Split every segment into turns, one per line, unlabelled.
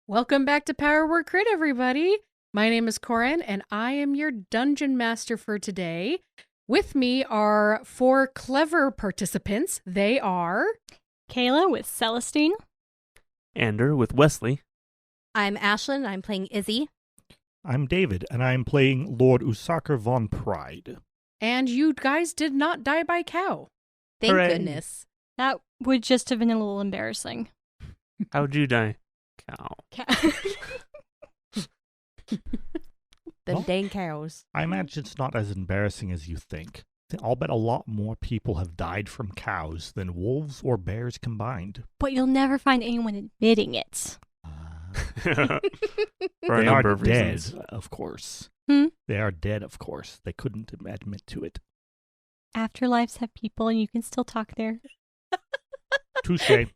Welcome back to Power Word Crit, everybody. My name is Corrin, and I am your dungeon master for today. With me are 4 clever participants. They are...
Kayla with Celestine.
Ander with Wesley.
I'm Ashlyn, I'm playing Izzy.
I'm David, and I'm playing Lord Usaker von Pride.
And you guys did not die by cow.
Thank
Hooray.
goodness.
That would just have been a little embarrassing.
How'd you die? Cow.
Them
Well,
dang cows.
I imagine it's not as embarrassing as you think. I'll bet a lot more people have died from cows than wolves or bears combined.
But you'll never find anyone admitting it.
For a
They
number
are
of
dead,
reasons.
of course.
Hmm?
They are dead, of course. They couldn't admit to it.
Afterlives have people and you can still talk there.
Touche.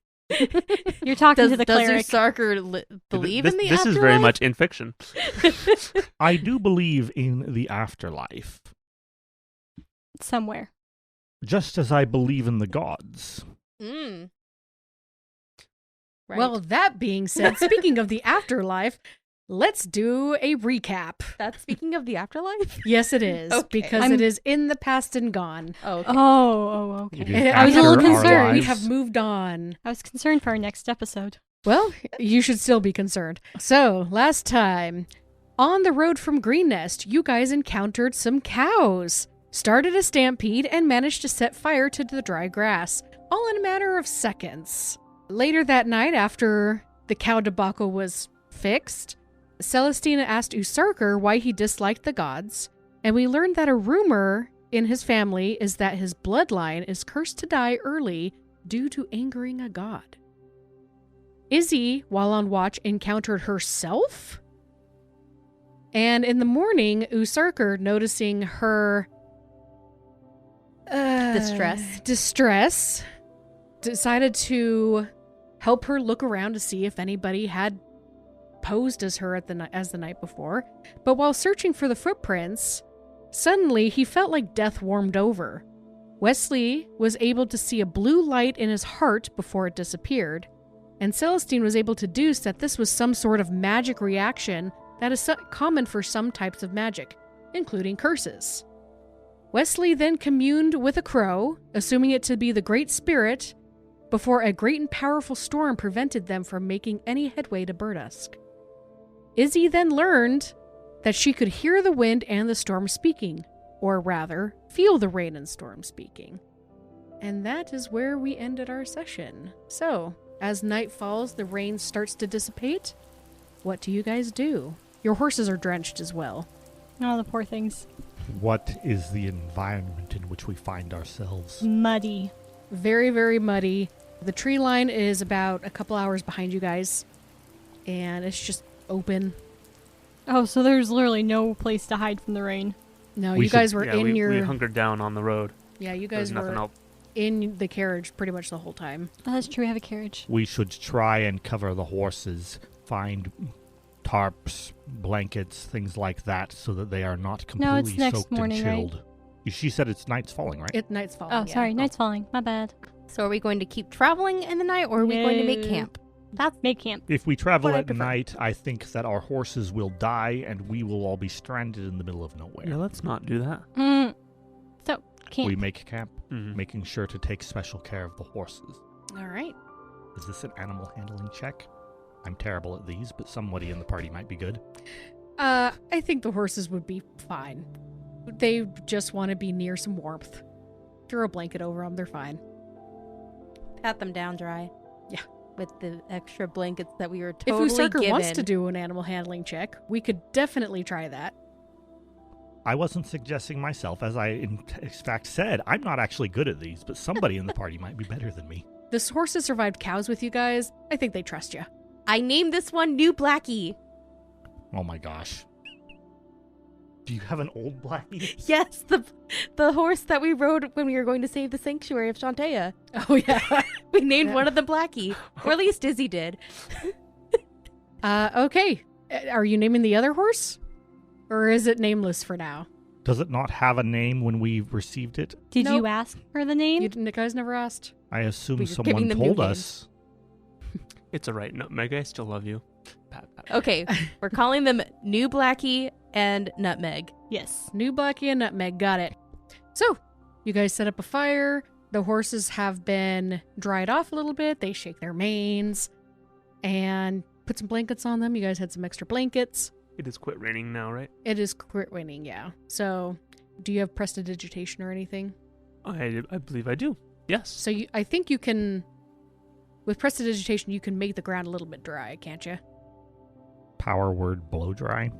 You're talking to the
does
cleric.
Usaker believe
this,
in the
This
afterlife?
is very much in fiction.
I do believe in the afterlife,
Somewhere.
just as I believe in the gods.
Mm. Right.
Well, that being said, speaking of the afterlife, let's do a recap.
that's speaking of the afterlife?
Yes, it is,
Okay.
because it is in the past and gone.
Oh, okay.
Oh,
It
okay.
is
I was a
after
little
our
concerned.
We
lives.
have moved on.
I was concerned for our next episode.
Well, you should still be concerned. So, last time, on the road from Green Nest, you guys encountered some cows, started a stampede, and managed to set fire to the dry grass, all in a matter of seconds. Later that night, after the cow debacle was fixed, Celestina asked Usaker why he disliked the gods, and we learned that a rumor in his family is that his bloodline is cursed to die early due to angering a god. Izzy, while on watch, encountered herself. And in the morning, Usaker, noticing her distress, decided to help her look around to see if anybody had posed as her as the night before. But while searching for the footprints, suddenly he felt like death warmed over. Wesley was able to see a blue light in his heart before it disappeared, and Celestine was able to deduce that this was some sort of magic reaction that is common for some types of magic, including curses. Wesley then communed with a crow, assuming it to be the Great Spirit, before a great and powerful storm prevented them from making any headway to Berdusk. Izzy then learned that she could hear the wind and the storm speaking, or rather, feel the rain and storm speaking. And that is where we ended our session. So, as night falls, the rain starts to dissipate. What do you guys do? Your horses are drenched as well.
Oh, the poor things.
What is the environment in which we find ourselves?
Muddy.
Very, very muddy. The tree line is about a couple hours behind you guys, and it's just open.
Oh, so there's literally no place to hide from the rain.
No,
We
you guys
should-
were
Yeah,
in
we hunkered down on the road.
Yeah, you
There's
guys
nothing
were
else.
in the carriage pretty much the whole time.
Oh, that's true. We have a carriage.
We should try and cover the horses, find tarps, blankets, things like that, so that they are not
No, it's
completely
next
soaked
morning,
and
right?
chilled. She said it's night's falling, right?
Night's falling.
Oh,
yeah.
sorry. Night's falling. My bad.
So are we going to keep traveling in the night, or are we going to make
No.
camp? That's
Make camp.
If we travel
What I
at
prefer.
night, I think that our horses will die and we will all be stranded in the middle of nowhere.
Yeah, let's not do that.
So, camp.
We make camp,
Mhm.
making sure to take special care of the horses.
All right.
Is this an animal handling check? I'm terrible at these, but somebody in the party might be good.
I think the horses would be fine. They just want to be near some warmth. Throw a blanket over them, they're fine.
pat them down dry.
Yeah.
With the extra blankets that we were totally
If Usaker
given.
wants to do an animal handling check, we could definitely try that.
I wasn't suggesting myself, as I in fact said, I'm not actually good at these, but somebody in the party might be better than me.
The horses survived cows with you guys. I think they trust you.
I named this one New Blackie.
Oh my gosh. Do you have an old blackie?
Yes, the horse that we rode when we were going to save the sanctuary of Shantea.
Oh, yeah.
We named
Yeah.
one of them Blackie. Or at least Izzy did.
Okay. Are you naming the other horse? Or is it nameless for now?
Does it not have a name when we received it?
Did
Nope.
you ask for the name?
You guys never asked?
I assume
We're
someone
giving them new
told
names.
us.
It's alright. No, Meg, I still love you. Pat.
Okay, we're calling them New Blackie and Nutmeg.
Yes.
New Blackie and Nutmeg, got it. So, you guys set up a fire. The horses have been dried off a little bit. They shake their manes and put some blankets on them. You guys had some extra blankets.
It has quit raining now, right?
It is quit raining, yeah. So, do you have prestidigitation or anything?
I believe I do. Yes.
So, I think you can, with prestidigitation, you can make the ground a little bit dry, can't you?
Power word blow dry.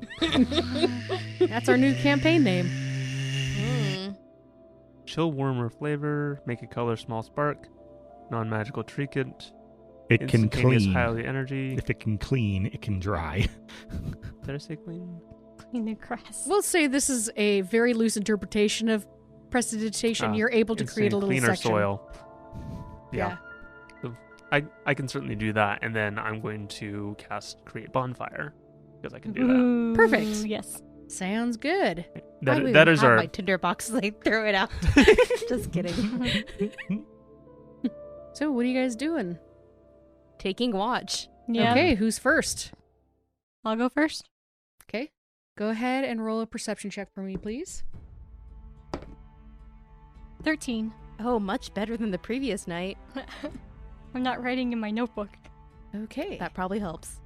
That's our new campaign name.
Chill, warmer flavor. Make a color, small spark. Non-magical trinket.
It can
Instantaneous
clean.
highly energy.
If it can clean, it can dry.
Did I say clean?
Clean the grass.
We'll say this is a very loose interpretation of prestidigitation. You're able to
It's
create a
saying
little
cleaner
section.
soil. Yeah. So I can certainly do that, and then I'm going to cast create bonfire because I can do that.
Ooh,
Perfect.
Yes.
Sounds good.
That is our
my tinderbox. They throw it out. Just kidding.
So, what are you guys doing?
Taking watch.
Yeah.
Okay, who's first?
I'll go first.
Okay. Go ahead and roll a perception check for me, please.
13.
Oh, much better than the previous night.
I'm not writing in my notebook.
Okay.
That probably helps.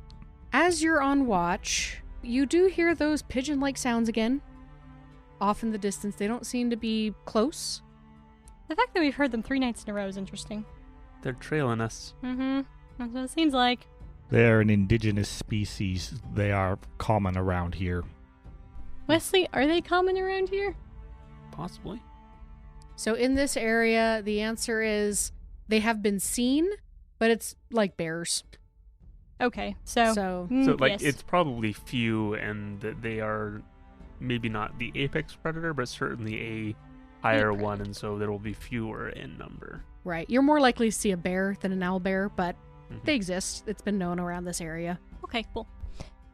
As you're on watch, you do hear those pigeon-like sounds again. Off in the distance. They don't seem to be close.
The fact that we've heard them 3 nights in a row is interesting.
They're trailing us.
Mm-hmm. That's what it seems like.
They're an indigenous species. They are common around here.
Wesley, are they common around here?
Possibly.
So in this area, the answer is they have been seen, but it's like bears.
Okay, so...
So
So, like,
yes.
it's probably few, and that they are maybe not the apex predator, but certainly a higher
Right.
one, and so there will be fewer in number.
right. You're more likely to see a bear than an owl bear, but
Mhm.
they exist. It's been known around this area.
Okay, cool.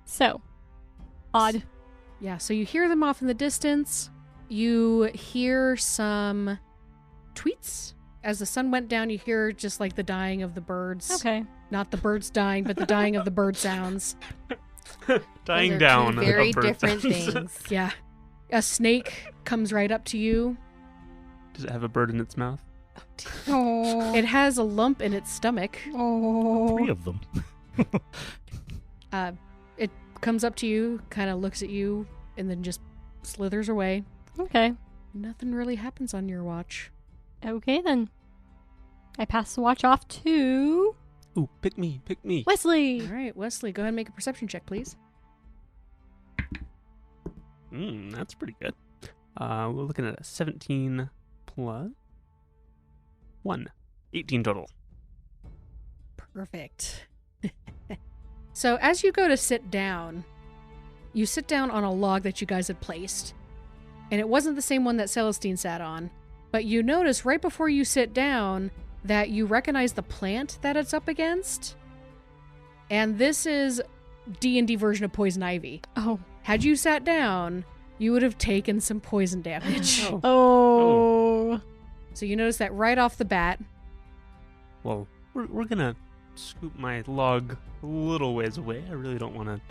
So, odd.
Yeah, so you hear them off in the distance. You hear some tweets. As the sun went down, you hear just like the dying of the birds.
Okay.
Not the birds dying, but the dying of the bird sounds.
Dying
Those are
down.
two very
of bird
different
sounds.
things.
Yeah. A snake comes right up to you.
Does it have a bird in its mouth?
Oh.
It has a lump in its stomach.
Oh.
3 of them.
It comes up to you, kind of looks at you, and then just slithers away.
Okay.
Nothing really happens on your watch.
Okay, then. I pass the watch off to...
Ooh, pick me, pick me.
Wesley!
All right, Wesley, go ahead and make a perception check, please.
That's pretty good. We're looking at a 17 plus 1. 18 total.
Perfect. So as you go to sit down, you sit down on a log that you guys had placed. And it wasn't the same one that Celestine sat on. But you notice right before you sit down that you recognize the plant that it's up against. And this is D&D version of poison ivy.
Oh.
Had you sat down, you would have taken some poison damage.
Oh.
Oh.
So you notice that right off the bat.
Well, we're gonna scoop my log a little ways away. I really don't want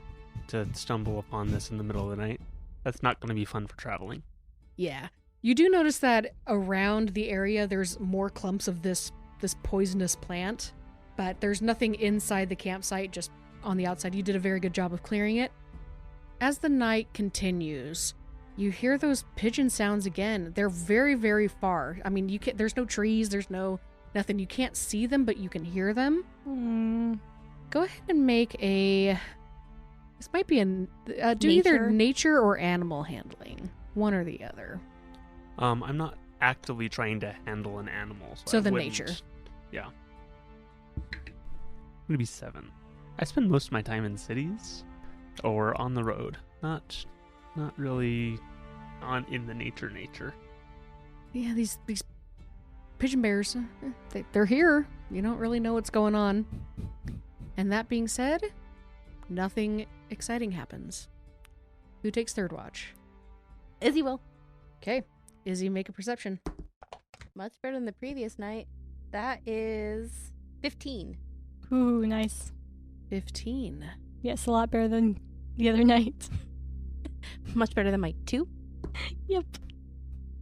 to stumble upon this in the middle of the night. That's not gonna be fun for traveling.
Yeah. You do notice that around the area there's more clumps of this poisonous plant, but there's nothing inside the campsite, just on the outside. You did a very good job of clearing it. As the night continues, you hear those pigeon sounds again. They're very, very far. I mean, there's no trees, there's nothing. You can't see them, but you can hear them. Go ahead and make a... This might be do either
Nature?
nature
or animal handling. One or the other.
I'm not actively trying to handle an animal.
So
I
the
wouldn't-
nature.
Yeah. I'm gonna be 7. I spend most of my time in cities or on the road. Not really in the nature.
Yeah, these pigeon bears, they're here. You don't really know what's going on. And that being said, nothing exciting happens. Who takes third watch?
Izzy will.
Okay. Izzy, make a perception.
Much better than the previous night. That is 15.
Ooh, nice.
15.
Yes, a lot better than the other night.
Much better than my 2.
Yep.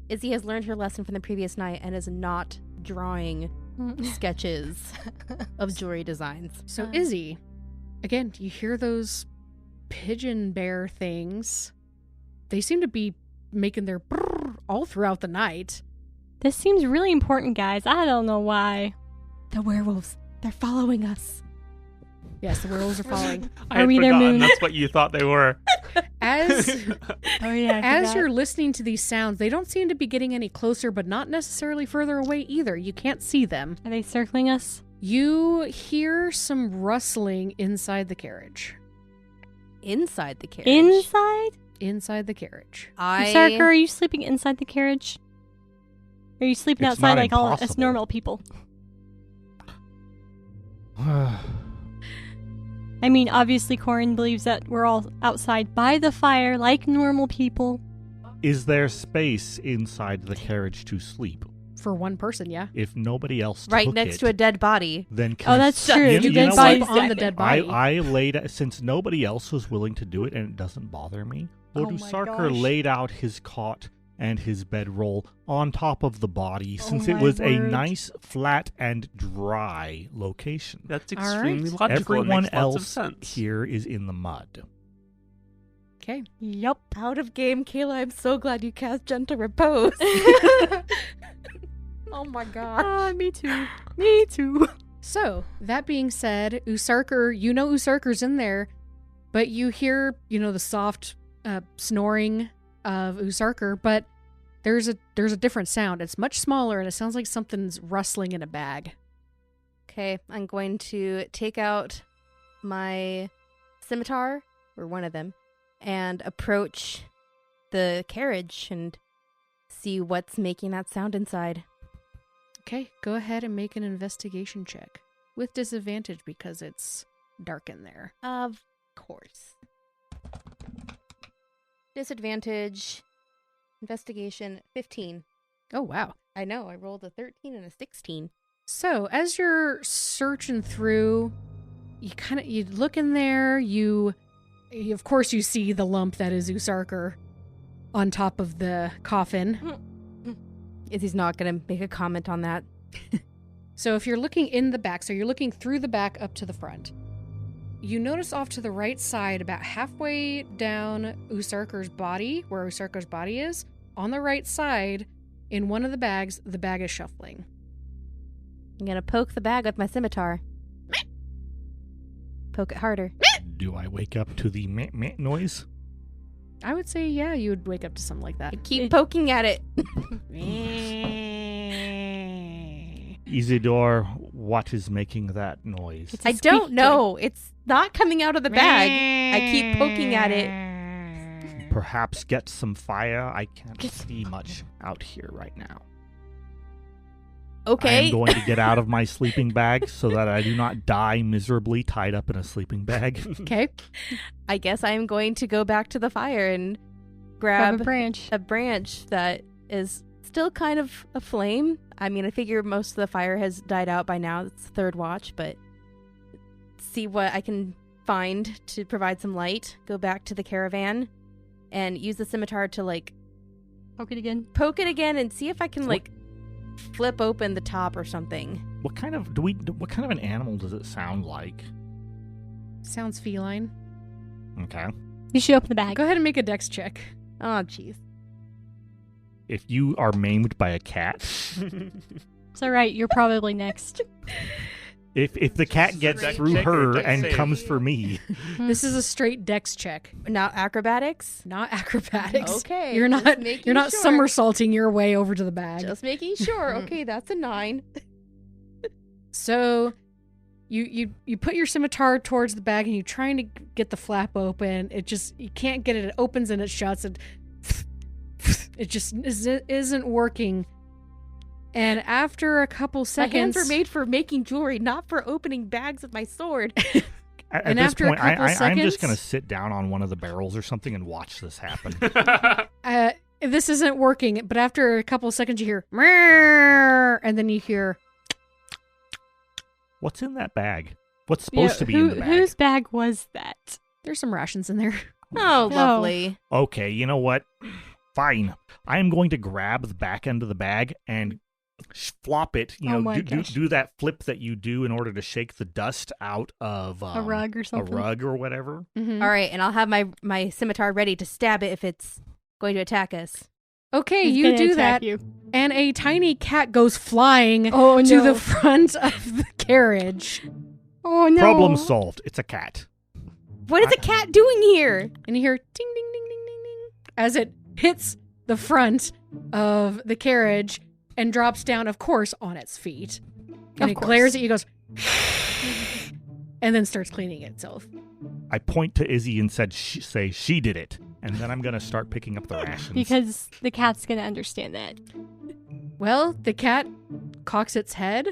Izzy has learned her lesson from the previous night and is not drawing sketches of jewelry designs.
So Izzy, again, you hear those pigeon bear things. They seem to be making their brrr all throughout the night.
This seems really important, guys. I don't know why.
The werewolves, they're following us.
Yes, the werewolves are following.
I
Are
had
we their
forgotten
moon?
that's what you thought they were.
As
Oh yeah.
as you're listening to these sounds, they don't seem to be getting any closer, but not necessarily further away either. You can't see them.
Are they circling us?
You hear some rustling inside the carriage.
Inside the carriage.
Inside?
Inside the carriage.
Sarker, are you sleeping inside the carriage? Or are you sleeping
It's
outside
not
like all us
impossible.
normal people? I mean, obviously Corrin believes that we're all outside by the fire like normal people.
Is there space inside the carriage to sleep?
For one person, yeah.
If nobody else
right
took
next
it,
to a dead body.
then
Oh, that's true.
You
You
can
know
sleep
what?
on the dead body.
I laid, since nobody else was willing to do it and it doesn't bother me, Lord
Oh my
Usarker
gosh.
laid out his cot and his bedroll on top of the body since it
my
was a
word.
nice, flat, and dry location.
That's
All
extremely
right.
logical.
Everyone
it makes lots of
else
sense.
here is in the mud.
Okay.
Yup.
Out of game, Kayla, I'm so glad you cast Gentle Repose. Oh my god.
Me too. Me too.
So, that being said, Usarker, you know Usarker's in there, but you hear, the soft snoring of Usarker, but there's a different sound. It's much smaller, and it sounds like something's rustling in a bag.
Okay, I'm going to take out my scimitar, or one of them, and approach the carriage and see what's making that sound inside.
Okay, go ahead and make an investigation check. With disadvantage because it's dark in there.
Of course. Disadvantage. Investigation 15.
Oh, wow.
I know, I rolled a 13 and a 16.
So, as you're searching through, you look in there, you of course you see the lump that is Usarker on top of the coffin.
Izzy's not going to make a comment on that.
So if you're looking in the back, so you're looking through the back up to the front, you notice off to the right side, about halfway down Usarker's body, where Usarker's body is, on the right side, in one of the bags, the bag is shuffling.
I'm going to poke the bag with my scimitar. Poke it harder.
Do I wake up to the meh meh noise?
I would say, yeah, you would wake up to something like that.
Keep poking at it.
Isidore, what is making that noise?
It's a
I don't
squeak
know. It's not coming out of the bag. I keep poking at it.
Perhaps get some fire. I can't see much out here right now. I
Okay.
am going to get out of my sleeping bag so that I do not die miserably tied up in a sleeping bag.
Okay.
I guess I am going to go back to the fire and
Grab
grab
a branch.
a branch that is still kind of aflame. I mean, I figure most of the fire has died out by now. It's the third watch, but see what I can find to provide some light. Go back to the caravan and use the scimitar to,
Poke it again.
poke it again and see if I can, flip open the top or something.
What kind of an animal does it sound like?
Sounds feline.
Okay.
You should open the bag.
Go ahead and make a dex check.
Oh, jeez.
If you are maimed by a cat,
It's alright, you're probably next.
if the cat gets
Dex
through
check or
her
dex
and
save?
comes for me,
This is a straight dex check,
Not acrobatics?
not acrobatics.
Okay.
You're
just
not
making
you're not
sure.
somersaulting your way over to the bag.
Just making sure. Okay, that's a 9.
So you put your scimitar towards the bag and you're trying to get the flap open. You can't get it. It opens and it shuts and it just isn't working. And after a couple
My
seconds,
hands were made for making jewelry, not for opening bags with my sword.
at
And
this
after a
point,
couple
I'm just
seconds-
going to sit down on one of the barrels or something and watch this happen.
this isn't working. But after a couple seconds, you hear "Meow," and then you hear
What's in that bag? what's supposed to be in the bag.
Whose bag was that?
There's some rations in there.
Oh, lovely.
Okay, you know what? Fine. I am going to grab the back end of the bag and flop it. Do that flip that you do in order to shake the dust out of
A rug or something.
A rug or whatever.
Mm-hmm.
All right, and I'll have my scimitar ready to stab it if it's going to attack us.
Okay,
It's
you
gonna
do
attack
that,
you.
and a tiny cat goes flying
Oh,
to
no.
the front of the carriage.
Oh, no.
Problem solved. It's a cat.
What is a cat doing here?
And you hear ding, ding, ding, ding, ding, ding as it hits the front of the carriage and drops down, of course, on its feet. And
Of
it
course.
glares at you, goes, and then starts cleaning itself.
I point to Izzy and say she did it. And then I'm going to start picking up the rations.
Because the cat's going to understand that.
Well, the cat cocks its head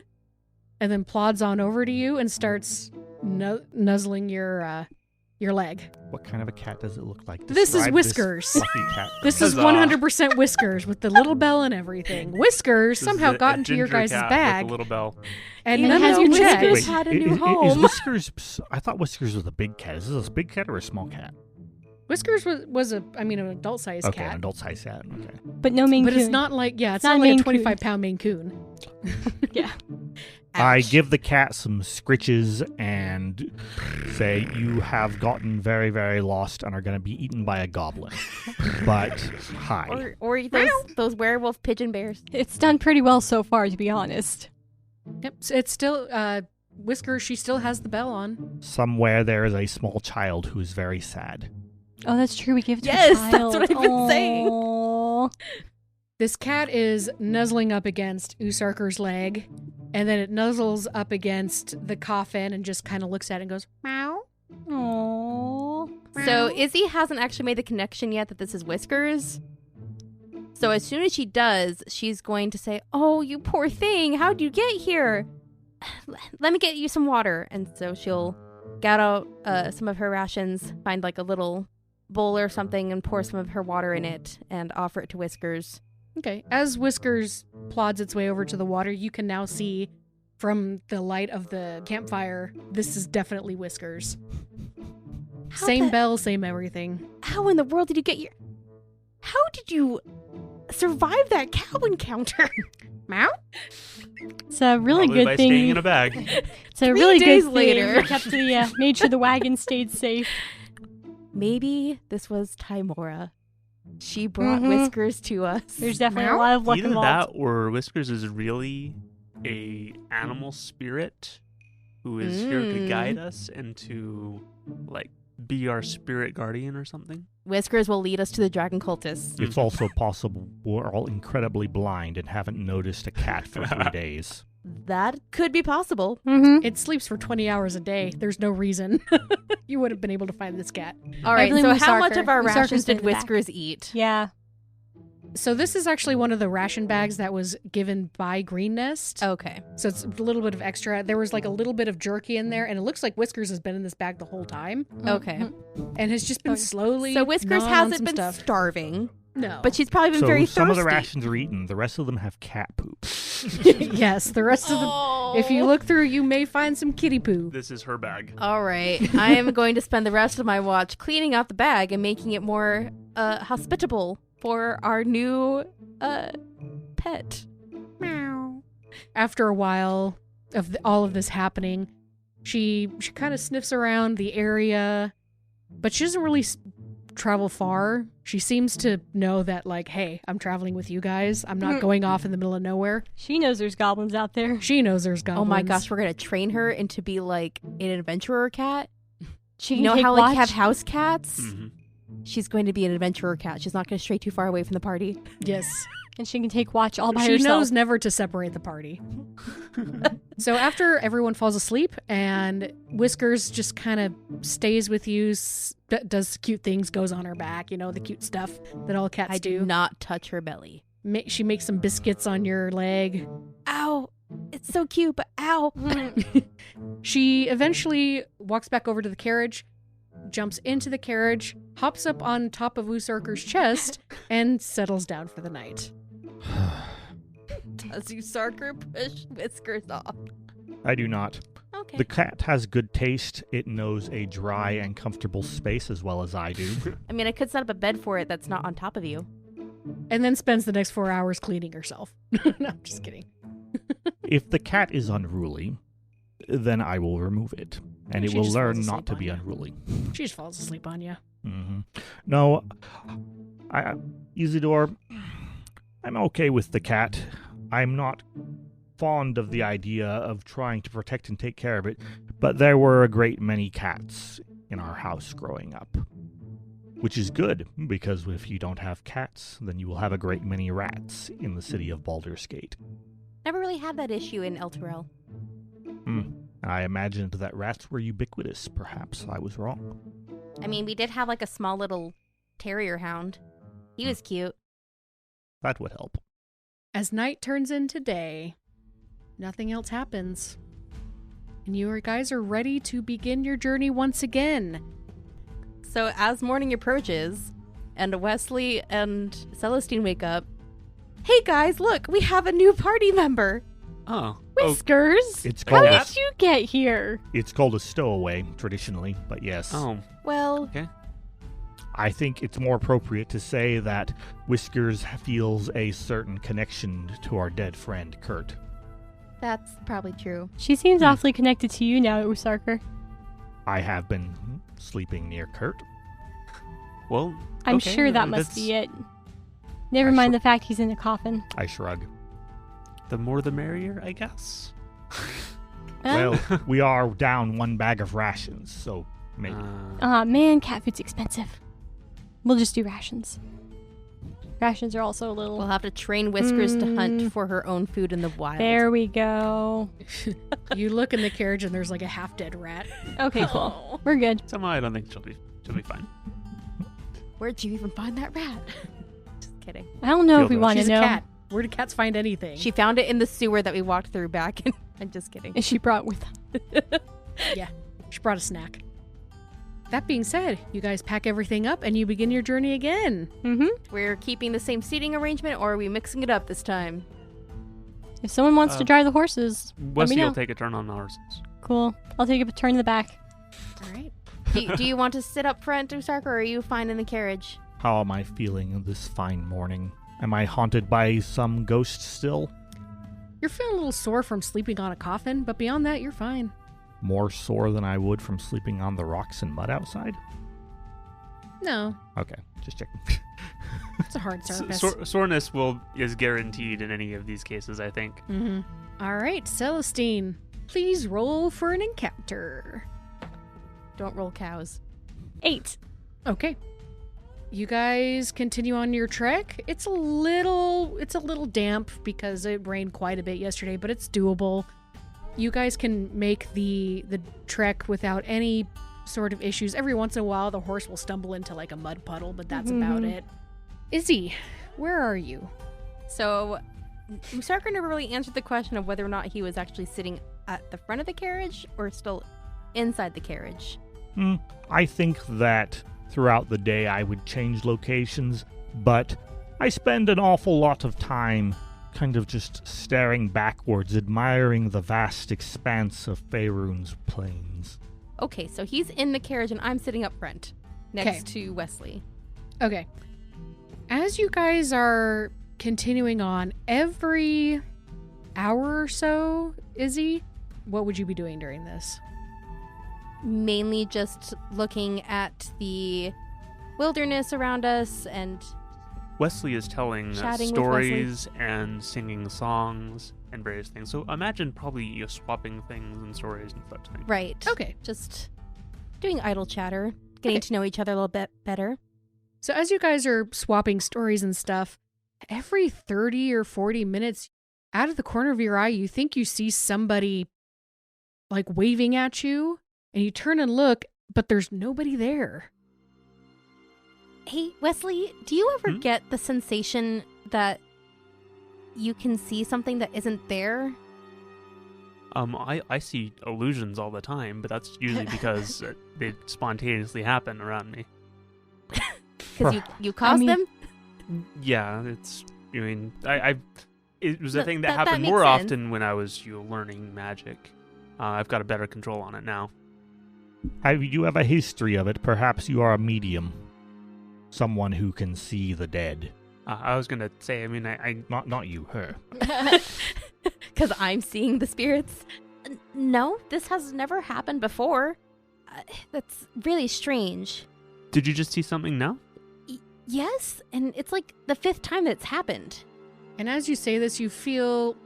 and then plods on over to you and starts nuzzling your leg.
What kind of a cat does it look like?
This is
Describe
Whiskers.
This fluffy cat.
This is
Huzzah.
100% Whiskers with the little bell and everything. Whiskers
This
somehow
is a
got into your
ginger
guys'
cat
bag,
with a little bell.
and
Even
none of
though
you
Whiskers
checked.
had a new
Is
home.
Whiskers? I thought Whiskers was a big cat. Is this a big cat or a small cat?
Whiskers was an adult-sized
Okay,
cat.
an adult-sized cat. Okay.
But no Maine
But
Coon.
it's not like, it's
not
not like a
Maine Coon.
25-pound Maine Coon.
Yeah.
I
Ouch.
give the cat some scritches and say, you have gotten very, very lost and are going to be eaten by a goblin. But, hi.
Or those werewolf pigeon bears.
It's done pretty well so far, to be honest.
Yep, so it's still, Whiskers, she still has the bell on.
Somewhere there is a small child who is very sad.
Oh, that's true. We give it to
Yes,
a
that's
child.
what I've been saying.
Aw.
This cat is nuzzling up against Usarker's leg, and then it nuzzles up against the coffin and just kind of looks at it and goes, meow.
Aw.
So Izzy hasn't actually made the connection yet that this is Whiskers. So as soon as she does, she's going to say, "Oh, you poor thing. How'd you get here? Let me get you some water." And so she'll get out some of her rations, find like a little bowl or something, and pour some of her water in it and offer it to Whiskers.
Okay. As Whiskers plods its way over to the water, you can now see from the light of the campfire, this is definitely Whiskers. Same bell, same everything.
How in the world did you get your... How did you survive that cow encounter?
Meow?
It's a really
Probably by
good thing.
staying in a bag.
It's a
3
really
days
good
later.
thing. We kept the made sure the wagon stayed safe.
Maybe this was Timora. She brought
Mhm.
Whiskers to us.
There's definitely
Meow?
a lot of luck
Either
involved.
that or Whiskers is really a animal spirit who is here to guide us and to like be our spirit guardian or something.
Whiskers will lead us to the dragon cultists.
It's also possible we're all incredibly blind and haven't noticed a cat for 3 days.
That could be possible.
Mm-hmm.
It sleeps for 20 hours a day. There's no reason you would have been able to find this cat.
All right,
blame
so how
Usarker.
much of our
Usarker's
rations
been
did
in the back.
Whiskers eat?
Yeah.
So this is actually one of the ration bags that was given by Green Nest.
Okay.
So it's a little bit of extra. There was like a little bit of jerky in there, and it looks like Whiskers has been in this bag the whole time
Okay.
and has just been slowly
So Whiskers
gnawing on
hasn't
some
been
stuff.
starving,
No.
but she's probably been
So
very
some
thirsty.
of the rations are eaten. The rest of them have cat poop.
Yes, the rest of them.
Oh.
If you look through, you may find some kitty poo.
This is her bag.
All right. I am going to spend the rest of my watch cleaning out the bag and making it more hospitable for our new pet.
Meow. After a while of all of this happening, she kind of sniffs around the area, but she doesn't really travel far. She seems to know that, like, hey, I'm traveling with you guys. I'm not going off in the middle of nowhere.
She knows there's goblins out there.
She knows there's goblins.
Oh my gosh, we're going to train her into be like an adventurer cat.
She
You
can
know
take
how like
watch.
you have house cats?
Mhm.
She's going to be an adventurer cat. She's not going to stray too far away from the party.
Yes.
And she can take watch all by
She
herself.
knows never to separate the party. So after everyone falls asleep and Whiskers just kind of stays with you, does cute things, goes on her back, the cute stuff that all cats
I
do.
do not touch her belly.
She makes some biscuits on your leg.
Ow! It's so cute, but ow!
She eventually walks back over to the carriage, jumps into the carriage, hops up on top of Usarker's chest, and settles down for the night.
Does Usarker push Whiskers off?
I do not.
Okay. Okay.
The cat has good taste. It knows a dry and comfortable space as well as I do.
I mean, I could set up a bed for it that's not on top of you.
And then spends the next 4 hours cleaning herself. No, I'm just kidding.
If the cat is unruly, then I will remove it. And it
She
will
just
learn
falls
not
asleep
to
on
be
you.
unruly.
She just falls asleep on you.
Mm-hmm. No, Isidore, I'm okay with the cat. I'm not fond of the idea of trying to protect and take care of it, but there were a great many cats in our house growing up. Which is good, because if you don't have cats, then you will have a great many rats in the city of Baldur's Gate.
Never really had that issue in El Terrell.
I imagined that rats were ubiquitous. Perhaps I was wrong.
I mean, we did have like a small little terrier hound. He was cute.
That would help.
As night turns into day, nothing else happens. And you guys are ready to begin your journey once again.
So as morning approaches, and Wesley and Celestine wake up, hey guys, look, we have a new party member.
Oh.
Whiskers?
It's
How
called
did you get here?
It's called a stowaway, traditionally, but yes.
Oh.
Well,
Okay.
I think it's more appropriate to say that Whiskers feels a certain connection to our dead friend, Kurt.
that's probably true.
She seems awfully connected to you now, Usarker.
I have been sleeping near Kurt.
Well,
I'm
okay,
sure that must be it. Never
I
mind
sure-
the fact he's in a coffin.
I shrug.
The more the merrier, I guess.
Well, we are down one bag of rations, so maybe.
Aw, man, cat food's expensive. We'll just do rations. Rations are also a little...
We'll have to train Whiskers to hunt for her own food in the wild.
There we go.
You look in the carriage and there's like a half-dead rat.
Okay, cool. We're good.
Somehow I don't think she'll be fine.
Where'd you even find that rat? Just kidding.
I don't know if we
She's
want
She's
to
a
know.
cat. Where do cats find anything?
She found it in the sewer that we walked through back. I'm just kidding.
And she brought with
Yeah, she brought a snack. That being said, you guys pack everything up and you begin your journey again.
Mm-hmm.
We're keeping the same seating arrangement, or are we mixing it up this time?
If someone wants to drive the horses, let me
Wesley
know.
will take a turn on the horses.
Cool. I'll take a turn in the back.
All right.
Do you want to sit up front, Usarker, or are you fine in the carriage?
How am I feeling this fine morning? Am I haunted by some ghost still?
You're feeling a little sore from sleeping on a coffin, but beyond that, you're fine.
More sore than I would from sleeping on the rocks and mud outside?
No,
Okay, just checking.
it's a hard surface.
Soreness is guaranteed in any of these cases, I think.
Mm-hmm. All right, Celestine, please roll for an encounter.
Don't roll cows.
8.
Okay. You guys continue on your trek. It's a little damp because it rained quite a bit yesterday, but it's doable. You guys can make the trek without any sort of issues. Every once in a while, the horse will stumble into like a mud puddle, but that's about it. Izzy, where are you?
So, Usarker never really answered the question of whether or not he was actually sitting at the front of the carriage or still inside the carriage.
I think that throughout the day I would change locations, but I spend an awful lot of time kind of just staring backwards, admiring the vast expanse of Faerun's plains.
Okay, so he's in the carriage and I'm sitting up front next to Wesley.
Okay. As you guys are continuing on, every hour or so, Izzy, what would you be doing during this?
Mainly just looking at the wilderness around us and
Wesley is telling
Chatting with
stories and singing songs and various things. So imagine probably swapping things and stories and such things.
right.
Okay.
Just doing idle chatter, getting to know each other a little bit better.
So as you guys are swapping stories and stuff, every 30 or 40 minutes, out of the corner of your eye, you think you see somebody like waving at you, and you turn and look, but there's nobody there.
Hey, Wesley, do you ever get the sensation that you can see something that isn't there?
I see illusions all the time, but that's usually because they spontaneously happen around me.
Because you caused them?
Yeah, it's. I mean, it was a
That-
thing that
that
happened
makes
more
sense.
often when I was learning magic. I've got a better control on it now.
You have a history of it. Perhaps you are a medium. Someone who can see the dead.
I was going to say, I mean, I
Not you, her.
Because I'm seeing the spirits. No, this has never happened before. That's really strange.
Did you just see something now?
Yes, and it's like the 5th time that's happened.
And as you say this, you feel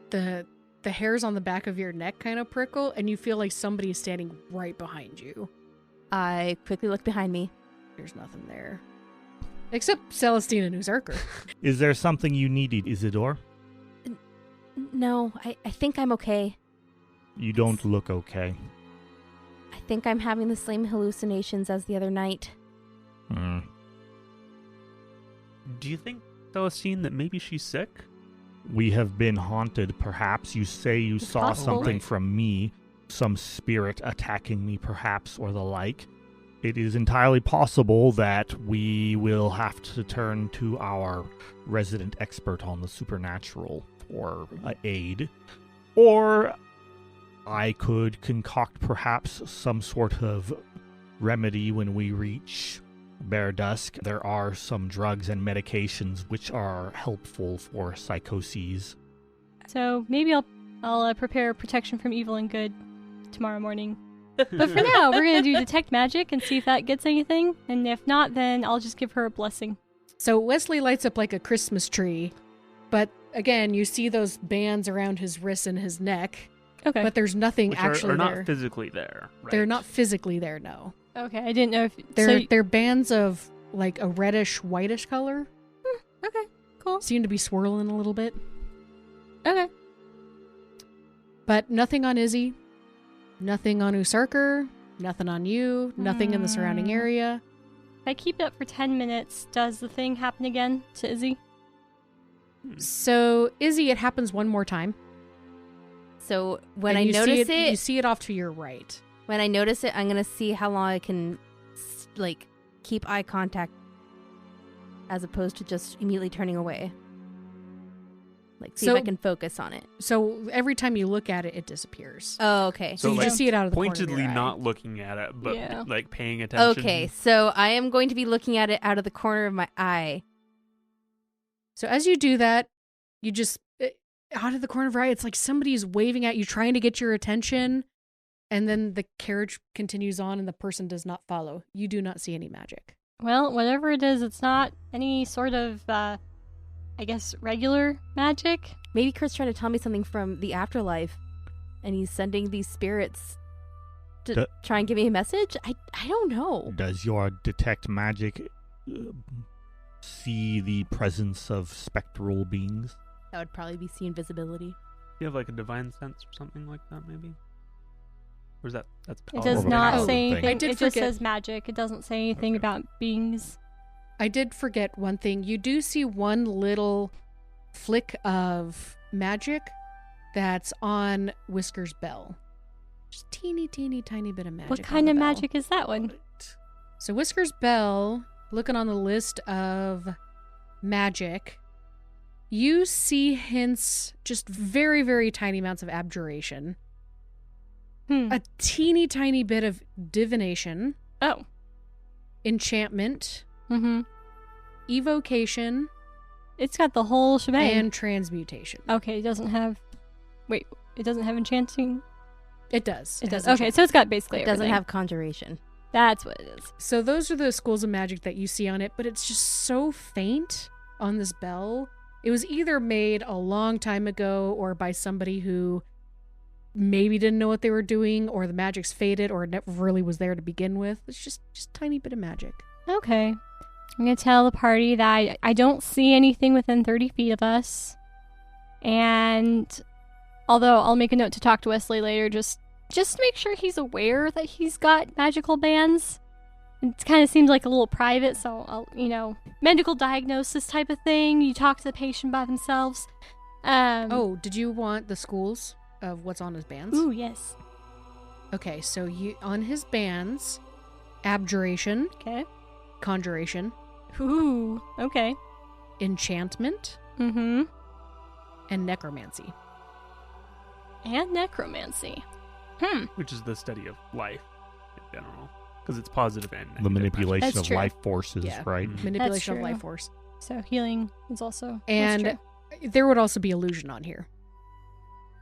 the hairs on the back of your neck kind of prickle, and you feel like somebody is standing right behind you.
I quickly look behind me.
There's nothing there. Except Celestine and Uzurker.
Is there something you needed, Isidore?
No, I think I'm okay.
You don't look okay.
I think I'm having the same hallucinations as the other night.
Do you think, Celestine, that maybe she's sick?
We have been haunted, perhaps. You say you saw
possible.
something from me, some spirit attacking me, perhaps, or the like. It is entirely possible that we will have to turn to our resident expert on the supernatural for aid. Or I could concoct perhaps some sort of remedy when we reach Berdusk. There are some drugs and medications which are helpful for psychoses.
So maybe I'll prepare protection from evil and good tomorrow morning. But for now, we're going to do detect magic and see if that gets anything. And if not, then I'll just give her a blessing.
So Wesley lights up like a Christmas tree. But again, you see those bands around his wrists and his neck.
Okay.
But there's nothing
Which
actually
are not
there.
physically there. Right?
They're not physically there, no.
Okay, I didn't know if...
They're bands of like a reddish, whitish color.
Okay, cool.
Seem to be swirling a little bit.
Okay.
But nothing on Izzy. Nothing on Usarker. Nothing on you. Nothing in the surrounding area.
If I keep it up for 10 minutes, does the thing happen again to Izzy?
So, Izzy, it happens one more time.
So when
And
I
you see
notice
You
it,
see it off to your right.
when I notice it, I'm gonna see how long I can, keep eye contact, as opposed to just immediately turning away. See if I can focus on it.
So every time you look at it, it disappears.
Oh, okay.
So you just see it out of the corner of
pointedly
your eye.
not looking at it, but
Yeah.
paying attention.
Okay, so I am going to be looking at it out of the corner of my eye.
So as you do that, you just out of the corner of your eye, it's like somebody's waving at you, trying to get your attention, and then the carriage continues on, and the person does not follow. You do not see any magic.
Well, whatever it is, it's not any sort of, regular magic.
Maybe Kurt's trying to tell me something from the afterlife, and he's sending these spirits to try and give me a message? I don't know.
Does your detect magic see the presence of spectral beings?
That would probably be see invisibility.
You have a divine sense or something like that, maybe? Or is that's
It
power?
does
Probably
not
not.
say
I
anything.
did
It just
forget-
says magic. It doesn't say anything
Okay.
about beings.
I did forget one thing. You do see one little flick of magic that's on Whisker's bell. Just teeny, teeny, tiny bit of magic.
What
on
kind
the
of
bell.
magic is that one?
So Whisker's bell, looking on the list of magic, you see hints, just very, very tiny amounts of abjuration. A teeny tiny bit of divination,
Oh.
enchantment,
Mm-hmm.
evocation,
It's got the whole shebang.
and transmutation.
Okay, it doesn't have... Wait, it doesn't have enchanting?
It does.
It does.
has
Okay, so it's got basically
It doesn't
everything.
have conjuration.
That's what it is.
So those are the schools of magic that you see on it, but it's just so faint on this bell. It was either made a long time ago or by somebody who maybe didn't know what they were doing, or the magic's faded, or it never really was there to begin with. It's just a tiny bit of magic.
Okay. I'm going to tell the party that I don't see anything within 30 feet of us. And although I'll make a note to talk to Wesley later, just to make sure he's aware that he's got magical bands. It kind of seems like a little private, so I'll, medical diagnosis type of thing. You talk to the patient by themselves.
Did you want the schools of what's on his bands?
Ooh, yes.
Okay, so you on his bands, abjuration,
Okay.
conjuration,
Ooh, okay.
enchantment,
Mm-hmm.
and necromancy.
And necromancy.
which is the study of life in general, because it's positive and negative
The manipulation
That's
of
true.
life forces,
Yeah.
right?
Mhm.
Manipulation of
true.
life force.
So healing is also
And
that's true.
there would also be illusion on here.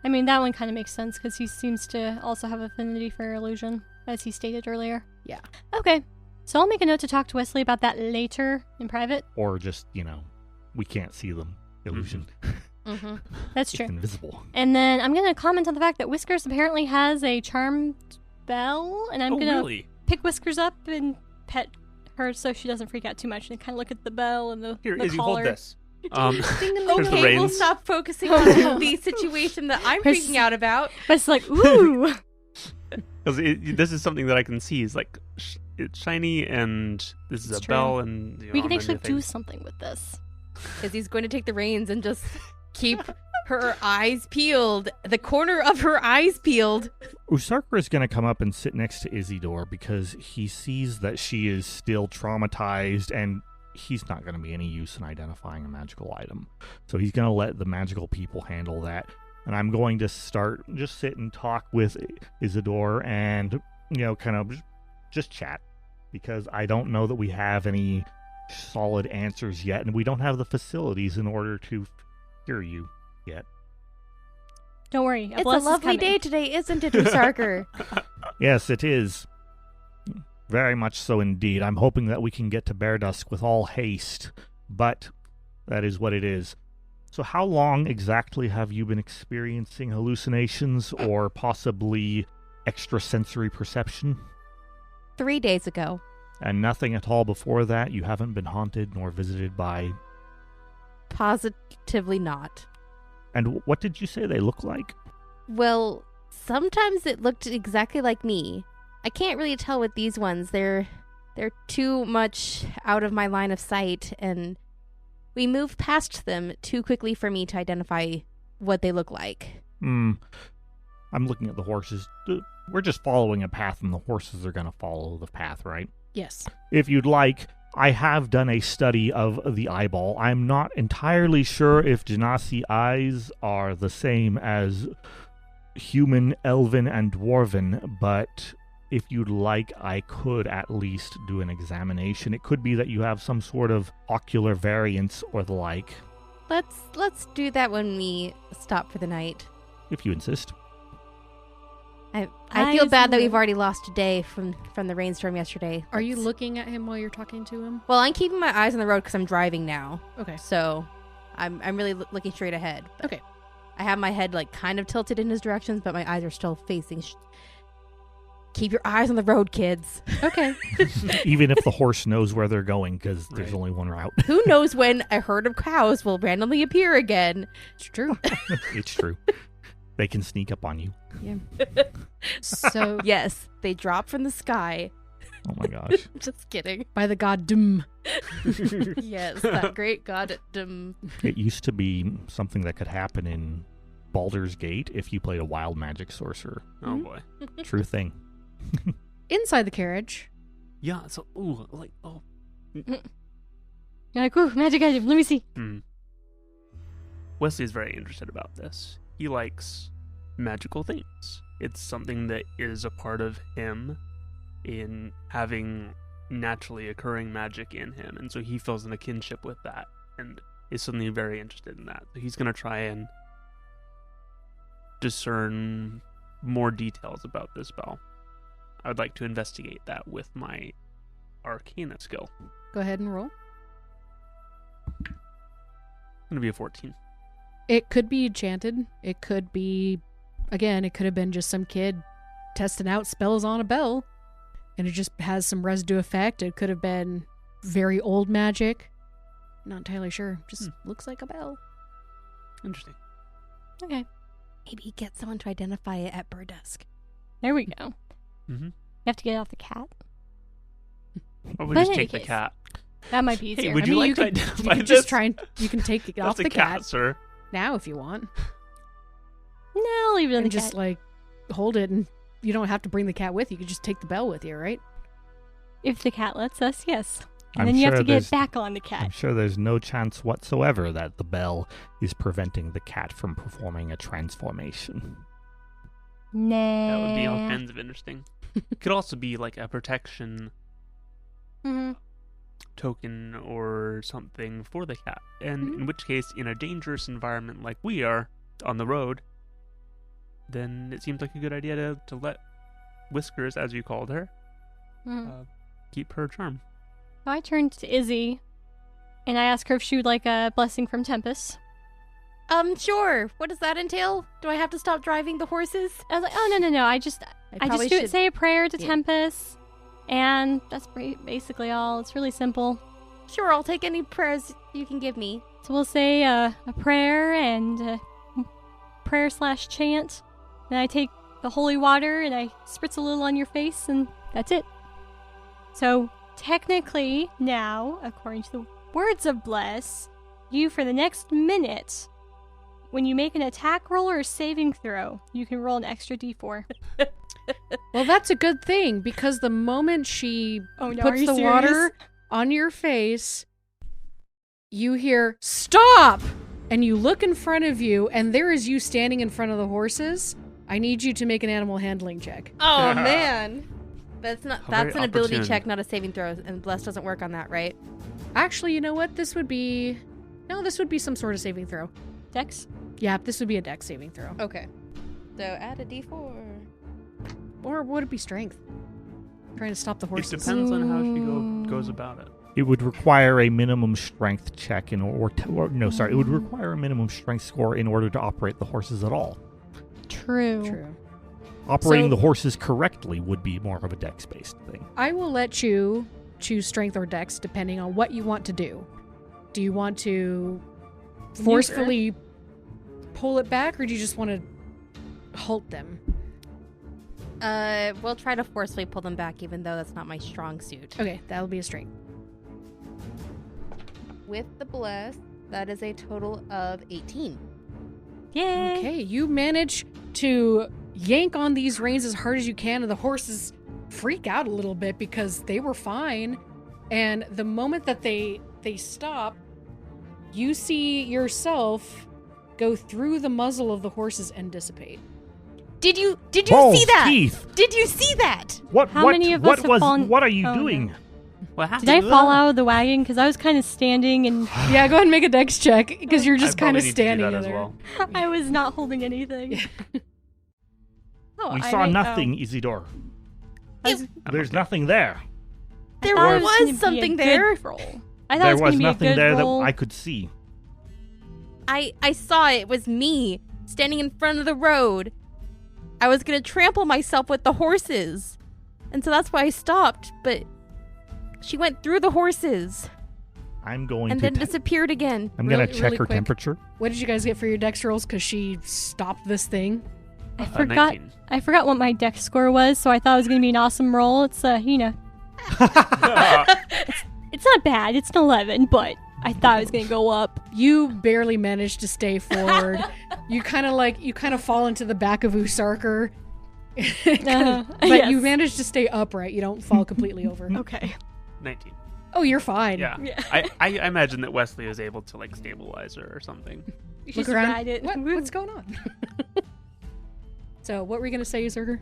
I mean, that one kind of makes sense because he seems to also have affinity for illusion, as he stated earlier.
Yeah.
Okay. So I'll make a note to talk to Wesley about that later in private.
Or just, we can't see them. Illusion.
Mm-hmm.
That's
It's
true.
invisible.
And then I'm going to comment on the fact that Whiskers apparently has a charmed bell, and I'm
Oh,
going to
really?
pick Whiskers up and pet her so she doesn't freak out too much and kind of look at the bell and the,
Here,
the
Izzy,
collar.
hold this.
Here's the
reins.
we'll stop focusing
Oh,
on
no.
the situation that I'm
Chris-
freaking out about.
But it's like, ooh.
Because this is something that I can see. Is like it's shiny, and this is
It's
a
true.
bell, and
We can
on
actually
anything.
do something with this.
Because he's going to take the reins and just keep her eyes peeled, the corner of her eyes peeled.
Usarker is going to come up and sit next to Isidore because he sees that she is still traumatized and he's not going to be any use in identifying a magical item. So he's going to let the magical people handle that. And I'm going to just sit and talk with Isidore and, kind of just chat because I don't know that we have any solid answers yet and we don't have the facilities in order to hear you yet.
Don't worry.
It's a
Bless is
lovely
coming.
day today, isn't it, Usarker?
Yes, it is. Very much so indeed. I'm hoping that we can get to Berdusk with all haste, but that is what it is. So how long exactly have you been experiencing hallucinations or possibly extrasensory perception?
3 days ago.
And nothing at all before that? You haven't been haunted nor visited by...
Positively not.
And what did you say they look like?
Well, sometimes it looked exactly like me. I can't really tell with these ones. They're too much out of my line of sight, and we moved past them too quickly for me to identify what they look like.
I'm looking at the horses. We're just following a path, and the horses are going to follow the path, right?
Yes.
If you'd like, I have done a study of the eyeball. I'm not entirely sure if Genasi eyes are the same as human, elven, and dwarven, but if you'd like, I could at least do an examination. It could be that you have some sort of ocular variance or the like,
Let's do that when we stop for the night.
if you insist.
I feel
Eyes
bad that
will-
we've already lost a day from the rainstorm yesterday.
Are you
That's-
looking at him while you're talking to him?
Well, I'm keeping my eyes on the road because I'm driving now.
Okay.
So I'm really looking straight ahead. But
Okay.
I have my head kind of tilted in his directions, but my eyes are still facing. Keep your eyes on the road, kids.
Okay.
Even if the horse knows where they're going, because there's
Right.
only one route.
Who knows when a herd of cows will randomly appear again?
It's true.
It's true. They can sneak up on you.
So,
Yes, they drop from the sky.
Oh my gosh.
Just kidding.
by the god Doom.
Yes, that great god.
It used to be something that could happen in Baldur's Gate if you played a wild magic sorcerer.
Oh boy.
True thing.
Inside the carriage,
Yeah. So
You're like, ooh, magic item. Let me see.
Wesley is very interested about this. He likes magical things. It's something that is a part of him in having naturally occurring magic in him, and so he feels a kinship with that and is suddenly very interested in that. So he's going to try and discern more details about this bell. I would like to investigate that with my Arcana skill.
go ahead and roll.
It's going to be a 14.
It could be enchanted. It could be, again, it could have been just some kid testing out spells on a bell, and it just has some residue effect. It could have been very old magic. Not entirely sure. Just looks like a bell.
Interesting.
Okay.
Maybe get someone to identify it at Berdusk.
There we go.
Mm-hmm.
You have to get off the cat.
Or we
But
just
in any
take the
case,
cat.
That might be easier.
Hey, would
I
you
mean,
like
you
to
could,
identify
you could
this?
just try and you can take it off
That's
the
a cat,
cat
sir.
now if you want,
No, I'll leave it in
and
the
just
cat.
like hold it, and you don't have to bring the cat with you. You could just take the bell with you, right?
If the cat lets us, yes. And
I'm
then you have
sure
to
there's-
get back on the
I'm
cat.
sure there's no chance whatsoever that the bell is preventing the cat from performing a transformation.
Nah.
That would be all kinds of interesting. Could also be like a protection token or something for the cat. And in which case, in a dangerous environment like we are on the road, then it seems like a good idea to let Whiskers, as you called her, keep her charm.
So I turned to Izzy, and I asked her if she would like a blessing from Tempest.
Sure. What does that entail? Do I have to stop driving the horses?
I was like, oh, no. I just
probably
do
should-
say a prayer to
Yeah.
Tempest, and that's basically all. It's really simple.
Sure, I'll take any prayers you can give me.
So we'll say a prayer and prayer/chant. Then I take the holy water and I spritz a little on your face, and that's it. So technically now, according to the words of Bless, you for the next minute, when you make an attack roll or a saving throw, you can roll an extra d4.
Well, that's a good thing, because the moment she
Oh no, are
puts
you
the
serious?
water on your face, you hear, "Stop!" And you look in front of you, and there is you standing in front of the horses. I need you to make an animal handling check.
Oh, man. That's
How
an
very
ability
opportune.
check, not a saving throw, and Bless doesn't work on that, right?
Actually, you know what? This would be some sort of saving throw.
Dex?
Yeah, this would be a dex saving throw.
Okay. So add a d4.
Or would it be strength? Trying to stop the
It
horses.
depends on how she goes about it.
It would require a minimum strength check it would require a minimum strength score in order to operate the horses at all.
True.
True.
Operating
So-
the horses correctly would be more of a dex-based thing.
I will let you choose strength or dex depending on what you want to do. Do you want to forcefully pull it back, or do you just want to halt them?
We'll try to forcefully pull them back, even though that's not my strong suit.
Okay, that'll be a strength.
With the Bless, that is a total of 18.
Yay!
Okay, you manage to yank on these reins as hard as you can, and the horses freak out a little bit because they were fine. And the moment that they stop, you see yourself go through the muzzle of the horses and dissipate.
Did you
Balls,
see that?
teeth.
Did you see that?
How many of us have fallen-
What are you
Oh, no.
doing?
What happened?
Did I fall out of the wagon? Because I was kind of standing and
Yeah, go ahead and make a dex check because you're just
I
kind
probably
of
need to do
standing
that
there.
as well.
I was not holding anything. Oh,
We
I
saw
might-
nothing, Isidore.
I was-
There's nothing there.
I
There
thought it
was
gonna be a
something
good
there.
roll. I thought
There
it was going
was
to be a
nothing
good
there
roll.
that I could see.
I saw it was me standing in front of the road. I was going to trample myself with the horses. And so that's why I stopped, but she went through the horses
I'm going
and
to.
then disappeared again.
I'm gonna
Really-
check
really
her
quick.
temperature.
What did you guys get for your dex rolls? Because she stopped this thing.
I forgot.
19.
I forgot what my dex score was, so I thought it was going to be an awesome roll. It's it's not bad. It's an 11, but I thought it was going to go up.
You barely managed to stay forward. you kind of fall into the back of Usarker. But
Yes.
you managed to stay upright. You don't fall completely over.
Okay.
19.
Oh, you're fine.
Yeah.
Yeah.
I imagine that Wesley was able to like stabilize her or something.
You
Look
just
around.
ride it.
What's going on? So, what were you gonna say, Usarker?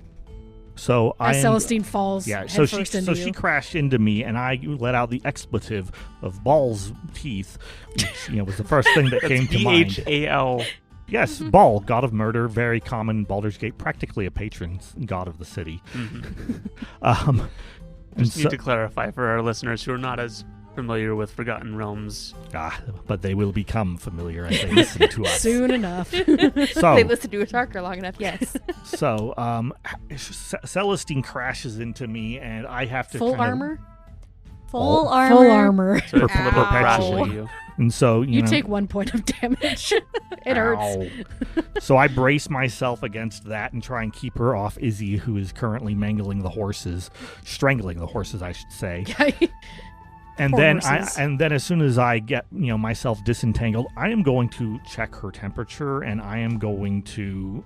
So I
As
am-
Celestine falls
Yeah,
headfirst
so
into
she
you.
crashed into me, and I let out the expletive of balls teeth, which was the first thing that came to mind.
BHAL.
Yes, Baal, god of murder, very common in Baldur's Gate, practically a patron god of the city. And
Just
so-
need to clarify for our listeners who are not as familiar with Forgotten Realms.
but they will become familiar as they listen to us.
Soon enough.
So,
They listened to a Tarker long enough, yes.
Celestine crashes into me, and I have to
Full
kind of-
armor.
Full
Full
armor.
Full armor.
So
Per-
it's a little
perpetually.
crash you.
And so
You
know,
take 1 point of damage. It hurts.
Ow. So I brace myself against that and try and keep her off Izzy, who is currently strangling the horses, I should say. And
Poor
then
horses.
as soon as I get myself disentangled, I am going to check her temperature, and I am going to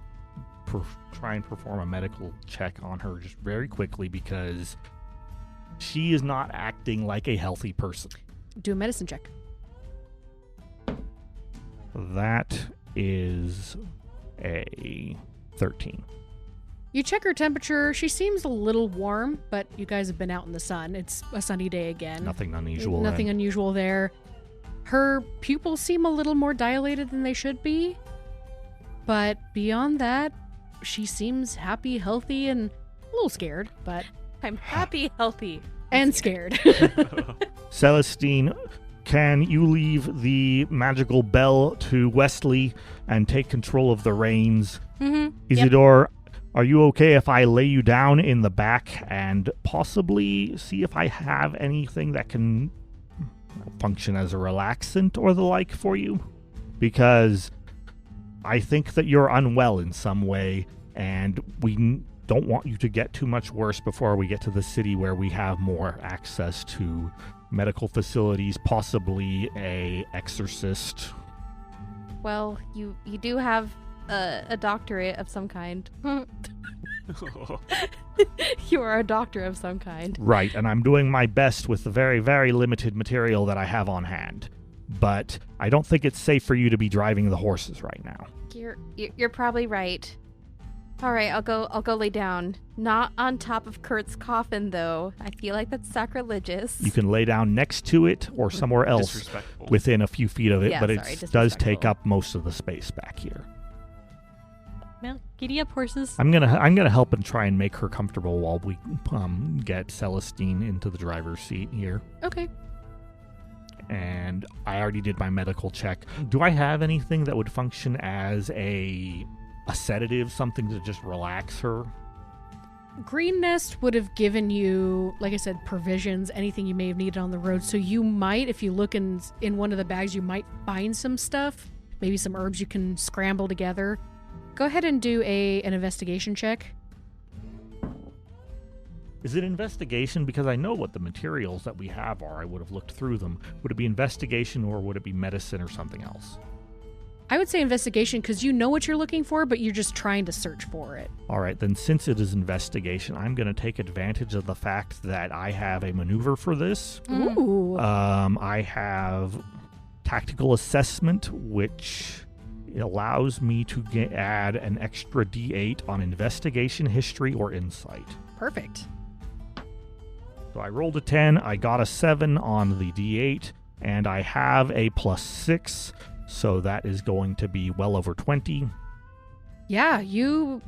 try and perform a medical check on her just very quickly, because she is not acting like a healthy person.
Do a medicine check.
That is a 13.
You check her temperature. She seems a little warm, but you guys have been out in the sun. It's a sunny day again.
Nothing unusual.
Nothing unusual there. Her pupils seem a little more dilated than they should be. But beyond that, she seems happy, healthy, and a little scared, but...
I'm happy, healthy.
And scared.
Celestine, can you leave the magical bell to Wesley and take control of the reins?
Mm-hmm.
Isidore, are you okay if I lay you down in the back and possibly see if I have anything that can function as a relaxant or the like for you? Because I think that you're unwell in some way, and we don't want you to get too much worse before we get to the city where we have more access to medical facilities, possibly a exorcist.
Well, you do have a doctorate of some kind. You are a doctor of some kind.
Right, and I'm doing my best with the very, very limited material that I have on hand. But I don't think it's safe for you to be driving the horses right now.
You're probably right. All right, I'll go lay down. Not on top of Kurt's coffin, though. I feel like that's sacrilegious.
You can lay down next to it or somewhere else within a few feet of it,
Yeah,
but
sorry,
it does take up most of the space back here.
Well, giddy up, horses.
I'm gonna help and try and make her comfortable while we get Celestine into the driver's seat here.
Okay.
And I already did my medical check. Do I have anything that would function as a sedative, something to just relax her?
Green Nest would have given you, like I said, provisions, anything you may have needed on the road. So you might, if you look in one of the bags, you might find some stuff, maybe some herbs you can scramble together. Go ahead and do an investigation check.
Is it investigation? Because I know what the materials that we have are. I would have looked through them. Would it be investigation or would it be medicine or something else?
I would say investigation because you know what you're looking for, but you're just trying to search for it.
All right, then since it is investigation, I'm going to take advantage of the fact that I have a maneuver for this.
Ooh.
I have tactical assessment, which allows me to add an extra D8 on investigation, history, or insight.
Perfect.
So I rolled a 10, I got a 7 on the D8, and I have a +6. So that is going to be well over 20.
Yeah, you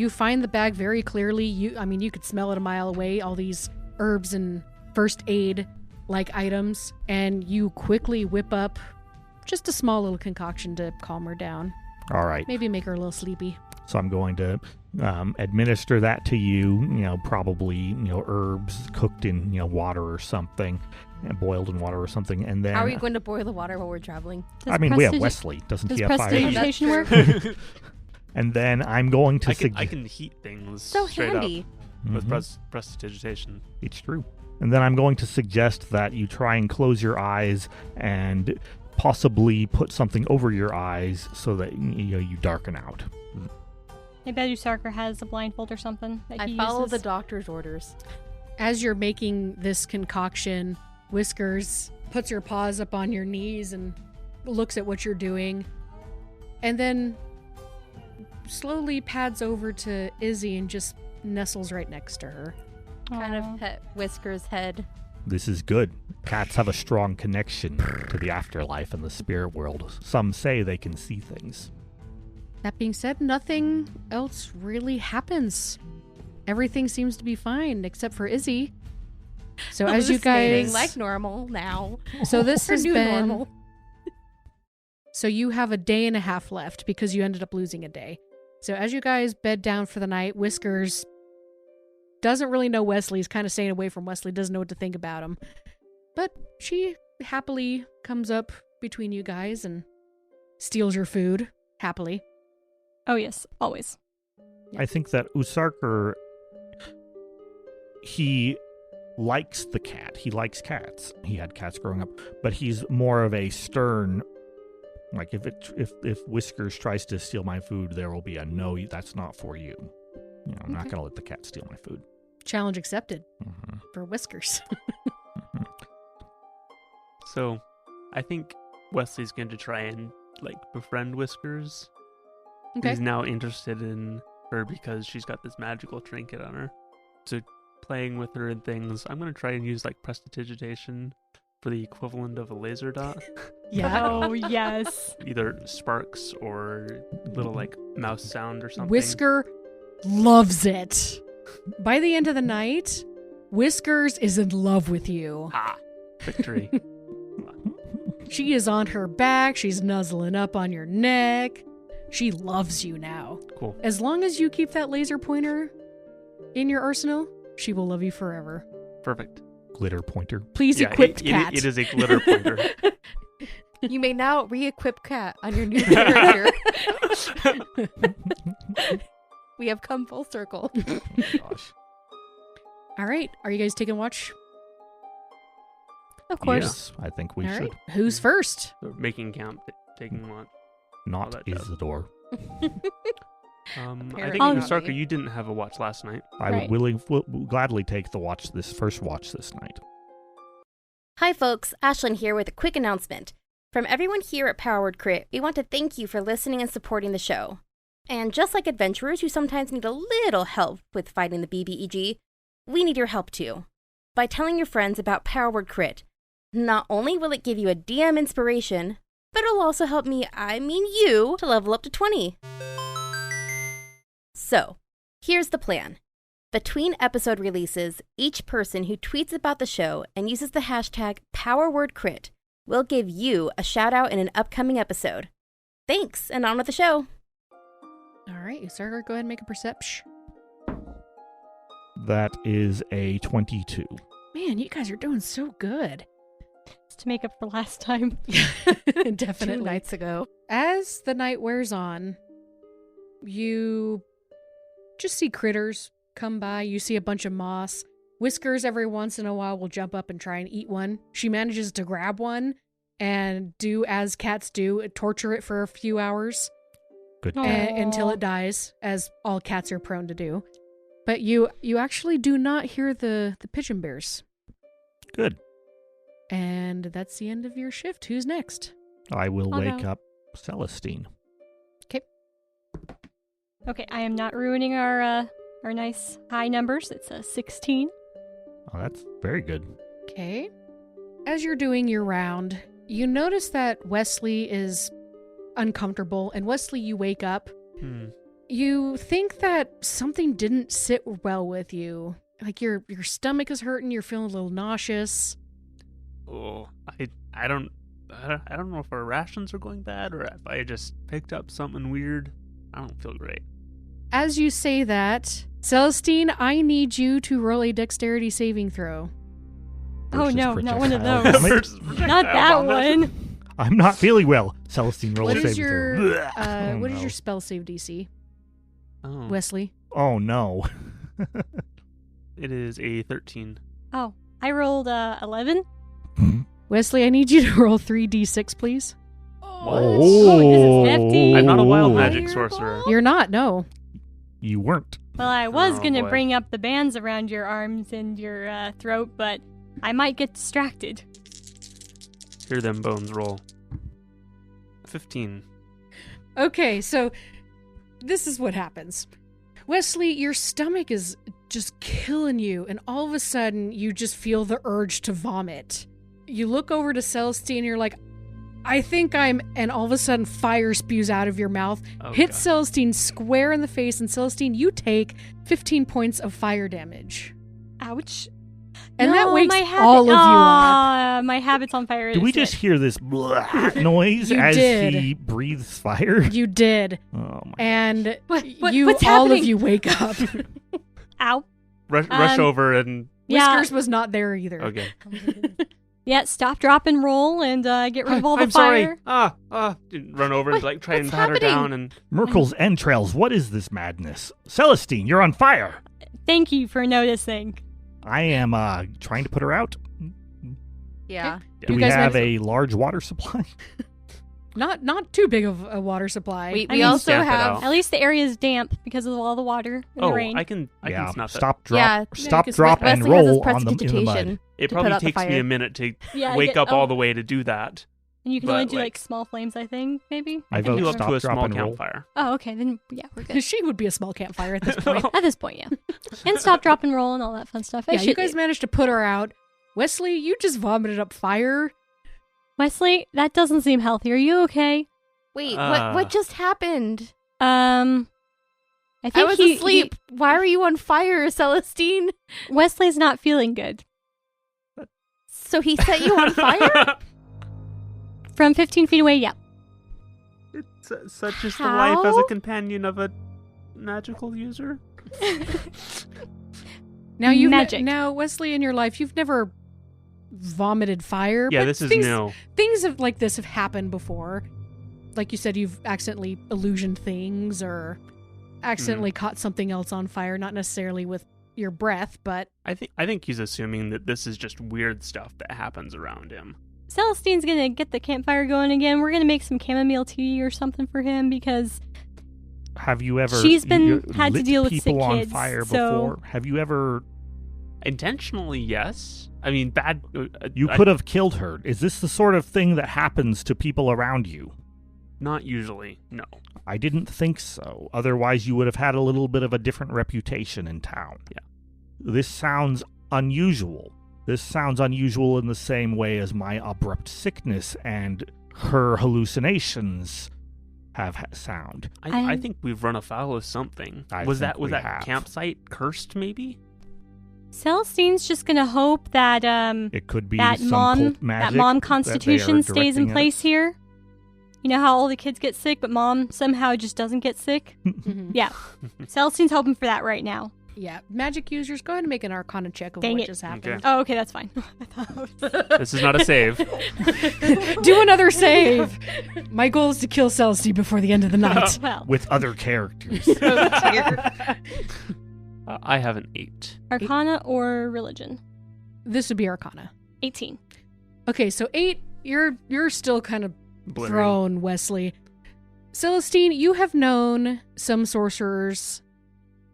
find the bag very clearly. You could smell it a mile away, all these herbs and first aid like items, and you quickly whip up just a small little concoction to calm her down.
All right.
Maybe make her a little sleepy.
So I'm going to administer that to you, probably, herbs cooked in, water or something, boiled in water or something. And then...
How are you going to boil the water while we're traveling?
We have Wesley. Doesn't he have fire?
Does prestidigitation work?
And then I'm going to...
I can heat things
So
straight
handy.
up with prestidigitation.
It's true. And then I'm going to suggest that you try and close your eyes and possibly put something over your eyes so that you darken out.
Maybe Berdusk has a blindfold or something that he
I follow
uses.
the doctor's orders.
As you're making this concoction, Whiskers puts her paws up on your knees and looks at what you're doing, and then slowly pads over to Izzy and just nestles right next to her.
Kind
Aw.
of pet Whiskers' head.
This is good. Cats have a strong connection to the afterlife and the spirit world. Some say they can see things.
That being said, nothing else really happens. Everything seems to be fine except for Izzy. So as you
Hallucinating
guys,
like normal now.
so this
Her
has
new
been.
normal.
So you have a day and a half left because you ended up losing a day. So as you guys bed down for the night, Whiskers doesn't really know Wesley. He's kind of staying away from Wesley, doesn't know what to think about him. But she happily comes up between you guys and steals your food, happily.
Oh, yes, always.
I think that Usarker, he likes the cat. He likes cats. He had cats growing up, but he's more of a stern. Like if Whiskers tries to steal my food, there will be a no. That's not for you. I'm not
Okay.
going to let the cat steal my food.
Challenge accepted
Mm-hmm.
for Whiskers.
So, I think Wesley's going to try and befriend Whiskers.
Okay.
He's now interested in her because she's got this magical trinket on her. So playing with her and things, I'm going to try and use like prestidigitation for the equivalent of a laser dot.
Yeah.
Oh, yes.
Either sparks or little like mouse sound or something.
Whisker loves it. By the end of the night, Whiskers is in love with you.
Ah, victory.
She is on her back. She's nuzzling up on your neck. She loves you now.
Cool.
As long as you keep that laser pointer in your arsenal, she will love you forever.
Perfect.
Glitter pointer.
Please equip cat.
It is a glitter pointer.
You may now re-equip Cat on your new character. We have come full circle.
Gosh.
All right. Are you guys taking watch?
Of course.
Yes, I think we
All
should.
right. Who's first?
So making camp, taking watch.
Not
that does.
Isidore.
I
Apparently
think
not.
Starker, you didn't have a watch last night.
I
Right.
would gladly take the first watch this night.
Hi folks, Ashlyn here with a quick announcement. From everyone here at Powered Crit, we want to thank you for listening and supporting the show. And just like adventurers who sometimes need a little help with fighting the BBEG, we need your help too. By telling your friends about Powered Crit, not only will it give you a DM inspiration, but it'll also help me, you, to level up to 20. So, here's the plan. Between episode releases, each person who tweets about the show and uses the hashtag PowerWordCrit will give you a shout out in an upcoming episode. Thanks, and on with the show.
All right. You Starker, go ahead and make a perception.
That is a 22.
Man, you guys are doing so good.
It's to make up for last time.
Definitely.
2 nights ago.
As the night wears on, you just see critters come by. You see a bunch of moss. Whiskers every once in a while will jump up and try and eat one. She manages to grab one and do as cats do, torture it for a few hours
Good.
Aw.
until it dies, as all cats are prone to do. But you actually do not hear the pigeon bears.
Good.
And that's the end of your shift. Who's next?
I will
I'll
wake
go.
up Celestine.
Okay, I am not ruining our nice high numbers. It's a 16.
Oh, that's very good.
Okay. As you're doing your round, you notice that Wesley is uncomfortable. And Wesley, you wake up. You think that something didn't sit well with you. Like your stomach is hurting. You're feeling a little nauseous.
Oh, I don't know if our rations are going bad or if I just picked up something weird. I don't feel great.
As you say that, Celestine, I need you to roll a dexterity saving throw.
Oh
Versus
no, not one of
projectile
those.
damage.
Not that one.
I'm not feeling well. Celestine, roll
What
a
is
saving
your
throw. Oh,
what is
no.
your spell save DC,
Oh,
Wesley?
Oh, no.
it is a 13.
Oh, I rolled 11.
Wesley, I need you to roll 3d6, please.
Oh, this is hefty.
I'm not a wild magic
Fireball?
sorcerer.
You're not, no.
You weren't.
Well, I was
Oh,
going to
boy.
bring up the bands around your arms and your throat, but I might get distracted.
Hear them bones roll. 15.
Okay, so this is what happens. Wesley, your stomach is just killing you, and all of a sudden, you just feel the urge to vomit. You look over to Celestine, and you're like, I think and all of a sudden, fire spews out of your mouth, hits
God.
Celestine square in the face, and Celestine, you take 15 points of fire damage.
Ouch.
And that
No,
wakes
my
all of you up.
Aw, my habit's on fire.
Do we
is
just
it?
hear this blah noise
You
as
did.
he breathes fire?
You did.
Oh, my
And
What-
you,
what's
all
happening?
of you wake up.
Ow.
Rush over and...
Yeah.
Whiskers was not there either.
Okay.
Yeah, stop, drop, and roll, and get rid of all the
I'm
fire.
sorry. Run over and like try and
What's
pat her
happening?
down and...
Merkel's entrails, what is this madness? Celestine, you're on fire.
Thank you for noticing.
I am trying to put her out.
Yeah.
Do
You
we
guys
have
notice-
a large water supply?
Not too big of a water supply.
We
mean,
also
stamp it
have
out.
At least the area is damp because of all the water and
Oh,
the rain.
I can snuff it.
stop, drop,
Yeah,
stop,
because
drop, and
Wesley has his
roll on them in the mud.
prestidigitation.
It
to
probably
put out the
takes me
fire.
a minute to
Yeah,
wake
yeah,
up all
oh.
the way to do that.
And you can
But,
only do
like-
like small flames, I think, maybe.
I
can
vote
do up
stop,
to a
drop,
small
and roll.
campfire.
Oh, okay. Then yeah, we're good.
She would be a small campfire at this point.
At this point, yeah. And stop, drop, and roll and all that fun stuff.
Yeah, you guys managed to put her out. Wesley, you just vomited up fire.
Wesley, that doesn't seem healthy. Are you okay?
Wait, what just happened?
I think
I was asleep. Why are you on fire, Celestine?
Wesley's not feeling good.
So he set you on fire?
From 15 feet away, yeah.
It's such is the life as a
How?
companion of a magical user.
Now you
Magic.
now Wesley, in your life, you've never vomited fire.
Yeah,
but
this is
things,
new.
Things like this have happened before. Like you said, you've accidentally illusioned things or accidentally caught something else on fire, not necessarily with your breath, but
I think he's assuming that this is just weird stuff that happens around him.
Celestine's gonna get the campfire going again. We're gonna make some chamomile tea or something for him because
Have you ever
She's been
you
had to
lit
deal with
people
sick
on
kids,
fire
so-
before? Have you ever
Intentionally, yes. I mean, bad.
you could have killed her. Is this the sort of thing that happens to people around you?
Not usually. No.
I didn't think so. Otherwise, you would have had a little bit of a different reputation in town.
Yeah.
This sounds unusual. This sounds unusual in the same way as my abrupt sickness and her hallucinations sound.
I think we've run afoul of something.
I
Was
think
that
we have.
campsite cursed? Maybe.
Celestine's just gonna hope that
It could be
that
some
mom
cult magic
that mom
that they are
constitution stays in
directing at
place
us.
here. You know how all the kids get sick, but mom somehow just doesn't get sick? Yeah. Celestine's hoping for that right now.
yeah, magic users, go ahead and make an Arcana check of
Dang
what
it.
just happened.
Oh, okay, that's fine.
This is not a save.
Do another save. My goal is to kill Celestine before the end of the night.
Well,
With other characters.
I have an 8.
Arcana or religion?
This would be Arcana.
18.
Okay, so 8, you're still kind of
Blurry.
thrown, Wesley. Celestine, you have known some sorcerers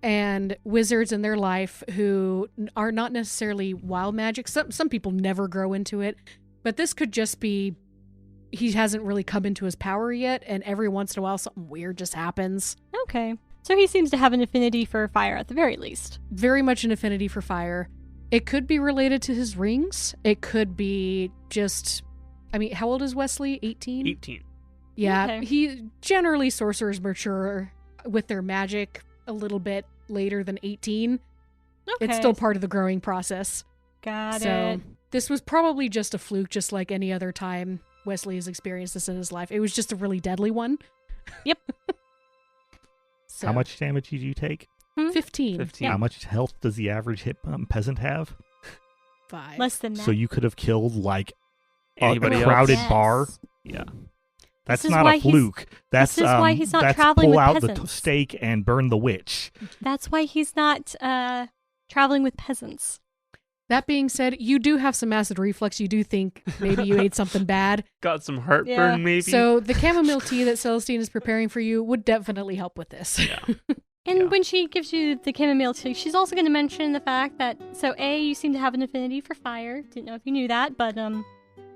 and wizards in their life who are not necessarily wild magic. Some people never grow into it, but this could just be he hasn't really come into his power yet, and every once in a while something weird just happens.
Okay. So he seems to have an affinity for fire at the very least.
Very much an affinity for fire. It could be related to his rings. It could be just... I mean, how old is Wesley? 18?
18.
Yeah,
Okay.
he generally sorcerers mature with their magic a little bit later than 18.
Okay.
It's still part of the growing process.
Got
So
it.
this was probably just a fluke, just like any other time Wesley has experienced this in his life. It was just a really deadly one.
Yep.
So,
How much damage did you take?
15.
15.
How much health does the average peasant have?
5.
Less than that.
So you could have killed like
Anybody
a
else?
crowded
Yes.
bar.
Yeah.
That's
is
not
why
a fluke. That's
is why he's not
that's
traveling
pull
with
out the
peasants.
stake and burn the witch.
That's why he's not traveling with peasants.
That being said, you do have some acid reflux. You do think maybe you ate something bad.
Got some heartburn,
Yeah.
maybe.
So the chamomile tea that Celestine is preparing for you would definitely help with this.
Yeah.
And
Yeah.
when she gives you the chamomile tea, she's also going to mention the fact that, so A, you seem to have an affinity for fire. Didn't know if you knew that, but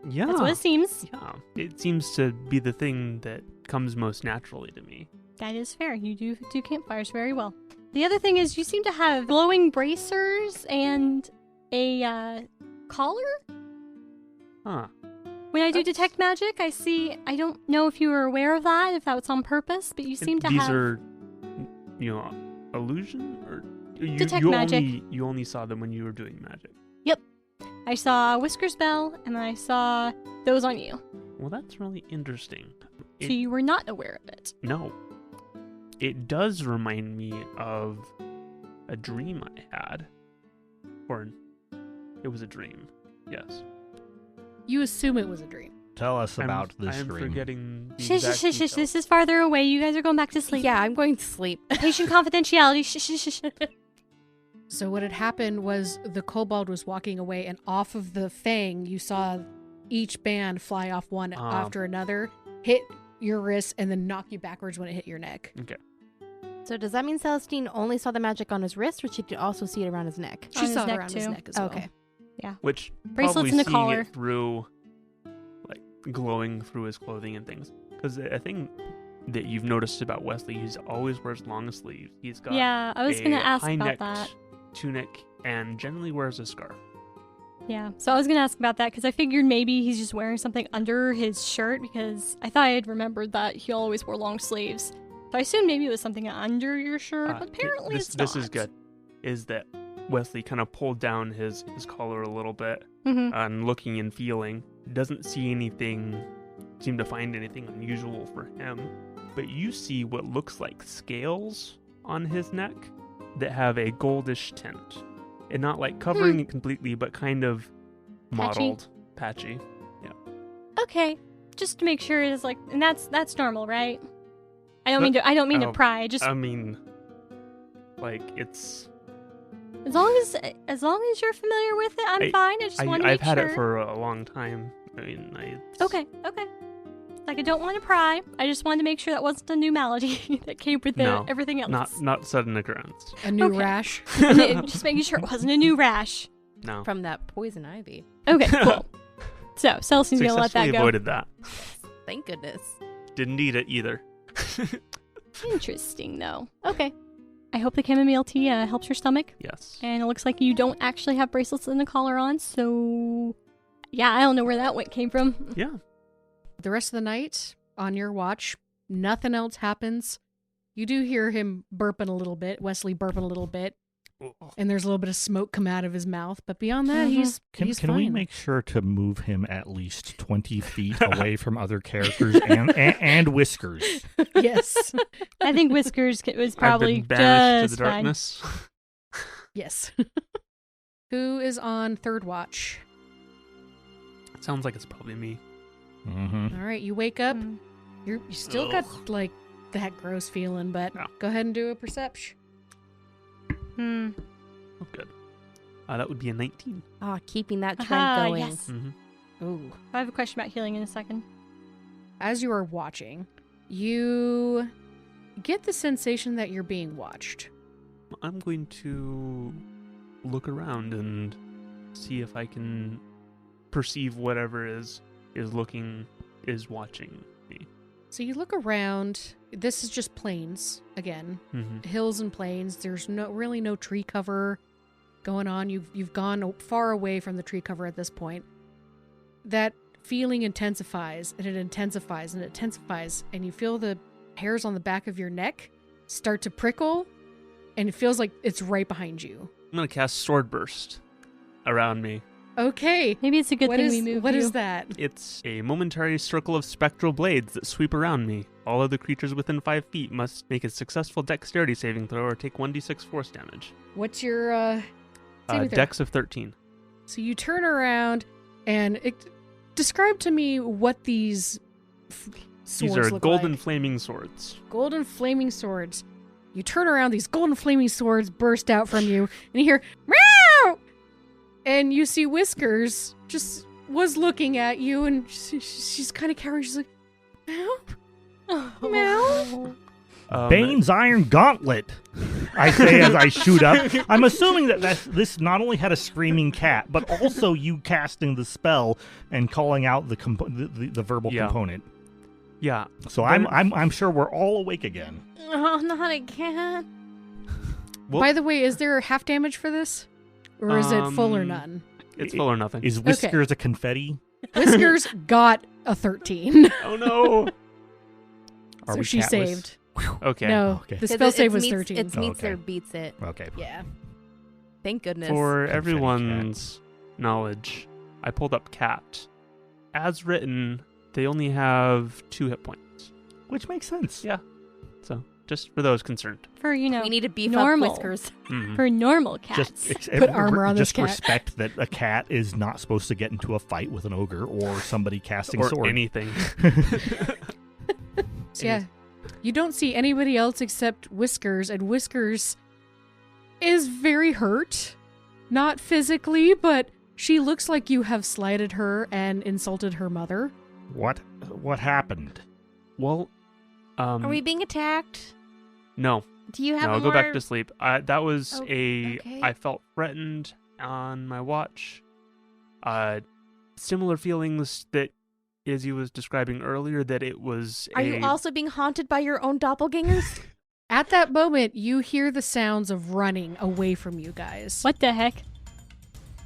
Yeah.
that's what it seems.
Yeah. It seems to be the thing that comes most naturally to me.
That is fair. You do campfires very well. The other thing is you seem to have glowing bracers and a collar.
Huh.
When I do
That's-
detect magic, I don't know if you were aware of that, if that was on purpose, but you seem to
These
have...
are, illusion? Or
Detect magic.
You only saw them when you were doing magic.
I saw Whisker's Bell, and I saw those on you.
Well, that's really interesting.
So you were not aware of it.
No. It does remind me of a dream I had. Or it was a dream. Yes.
You assume it was a dream.
Tell us about
I
this
am
dream.
forgetting the
Shush,
exact
shush, shush.
details.
This is farther away. You guys are going back to sleep.
Yeah, I'm going to sleep.
Patient confidentiality. Shush, shush, shush.
So what had happened was the kobold was walking away, and off of the fang, you saw each band fly off one after another, hit your wrist, and then knock you backwards when it hit your neck.
Okay.
So does that mean Celestine only saw the magic on his wrist, or she could also see it around his neck?
She
On his
saw it
neck,
around his
too.
neck as well.
Okay.
Which
Bracelets
probably
and a
seeing
collar.
it through like glowing through his clothing and things. Because a thing that you've noticed about Wesley, he always wears long sleeves. He's got
I was going to ask about
high-necked
that.
tunic and generally wears a scarf.
Yeah, so I was going to ask about that because I figured maybe he's just wearing something under his shirt because I thought I had remembered that he always wore long sleeves. So I assumed maybe it was something under your shirt, but apparently it's not.
This is good, is that Wesley kind of pulled down his collar a little bit
Mm-hmm.
and looking and feeling. Doesn't see anything, seem to find anything unusual for him. But you see what looks like scales on his neck that have a goldish tint. And not like covering it completely, but kind of mottled, patchy.
Okay, just to make sure it's like, and that's normal, right? I don't mean to pry.
I mean, like it's.
As long as you're familiar with it, I'm fine. I just want to make sure.
I've had it for a long time. I mean,
Okay. Like I don't want to pry. I just wanted to make sure that wasn't a new malady that came with everything else.
Not sudden occurrence.
A new rash.
Just making sure it wasn't a new rash.
No.
From that poison ivy.
Okay, cool. So Celsine's gonna let that
Successfully
go.
avoided that.
Thank goodness.
Didn't eat it either.
Interesting, though. Okay. I hope the chamomile tea helps your stomach.
Yes.
And it looks like you don't actually have bracelets and a collar on, so yeah, I don't know where that came from.
Yeah.
The rest of the night, on your watch, nothing else happens. You do hear him burping a little bit, Wesley burping a little bit, and there's a little bit of smoke come out of his mouth. But beyond that, he's
Can
fine.
we make sure to move him at least 20 feet away from other characters and Whiskers?
Yes.
I think Whiskers was probably
I've been banished
just
to the darkness.
Yes. Who is on third watch?
Sounds like it's probably me.
Mm-hmm.
All right, you wake up.
Mm.
You still got like that gross feeling, but
Yeah.
go ahead and do a perception.
Hmm.
Oh, good. That would be a 19.
Ah, keeping that trend
Aha,
going.
yes.
Mm-hmm.
Ooh.
I have a question about healing in a second.
As you are watching, you get the sensation that you're being watched.
I'm going to look around and see if I can perceive whatever is watching me.
So you look around. This is just plains again,
Mm-hmm.
hills and plains. There's really no tree cover going on. You've gone far away from the tree cover at this point. That feeling intensifies and it intensifies and it intensifies, and you feel the hairs on the back of your neck start to prickle, and it feels like it's right behind you.
I'm going to cast Sword Burst around me.
Okay.
Maybe it's a good thing we moved
What
you.
is that?
It's a momentary circle of spectral blades that sweep around me. All other creatures within 5 feet must make a successful dexterity saving throw or take 1d6 force damage.
What's your saving throw?
Dex of 13.
So you turn around and describe to me what these swords
These are
look
golden
like.
flaming swords.
Golden flaming swords. You turn around, these golden flaming swords burst out from you, and you hear meow, and you see Whiskers just was looking at you, and she's kind of cowering. She's like, meow, meow.
Bane's Iron Gauntlet, I say as I shoot up. I'm assuming that this not only had a screaming cat, but also you casting the spell and calling out the verbal component.
Yeah.
So I'm sure we're all awake again.
Oh, not again.
Well,
By the way, is there half damage for this, or is it full or none?
it's full or nothing.
Is Whiskers a confetti?
Whiskers got a 13.
Oh no.
Are
So
we
she
catless?
saved.
Okay.
No,
Okay.
the spell save was 13.
It meets
Okay.
or beats it.
Okay.
Yeah. Thank goodness.
For
Confetti
everyone's knowledge, I pulled up cat. As written, they only have 2 hit points.
Which makes sense.
Yeah. So, just for those concerned.
For,
we need to beef
normal.
up Whiskers.
Mhm.
For normal cats.
Put armor on this
just
cat.
respect that a cat is not supposed to get into a fight with an ogre or somebody casting
Or
a sword.
anything.
So yeah, you don't see anybody else except Whiskers, and Whiskers is very hurt. Not physically, but she looks like you have slighted her and insulted her mother.
What happened?
Well,
Are we being attacked?
no.
Do you have
No,
more?
go back to sleep. That was
okay.
I felt threatened on my watch. Similar feelings that Izzy was describing earlier that it was
Are you also being haunted by your own doppelgangers?
At that moment, you hear the sounds of running away from you guys.
What the heck?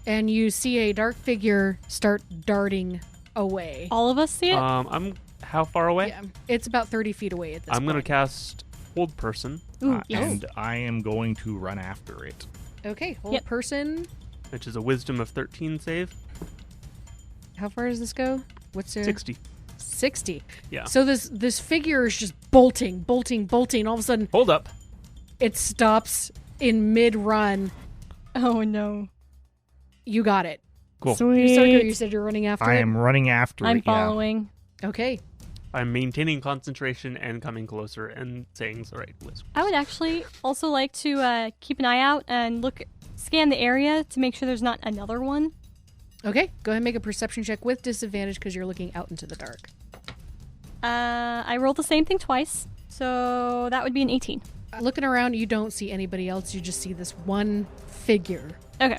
And you see a dark figure start darting away.
All of us see it?
I'm how far away?
Yeah, it's about 30 feet away at this point.
I'm going to cast Hold Person,
Ooh, yes.
And I am going to run after it.
Okay, hold
Yep.
person.
which is a Wisdom of 13 save.
How far does this go? What's your
60.
60.
Yeah.
So this figure is just bolting. All of a sudden,
Hold up.
it stops in mid-run.
Oh, no.
You got it.
Cool.
Sweet.
Sarko, you said you're running after
I
it?
am running after
I'm
it. Yeah.
following.
Okay.
I'm maintaining concentration and coming closer and saying the right whispers.
I would actually also like to keep an eye out and scan the area to make sure there's not another one.
Okay, go ahead and make a perception check with disadvantage because you're looking out into the dark.
I rolled the same thing twice, so that would be an 18.
Looking around, you don't see anybody else. You just see this one figure.
Okay.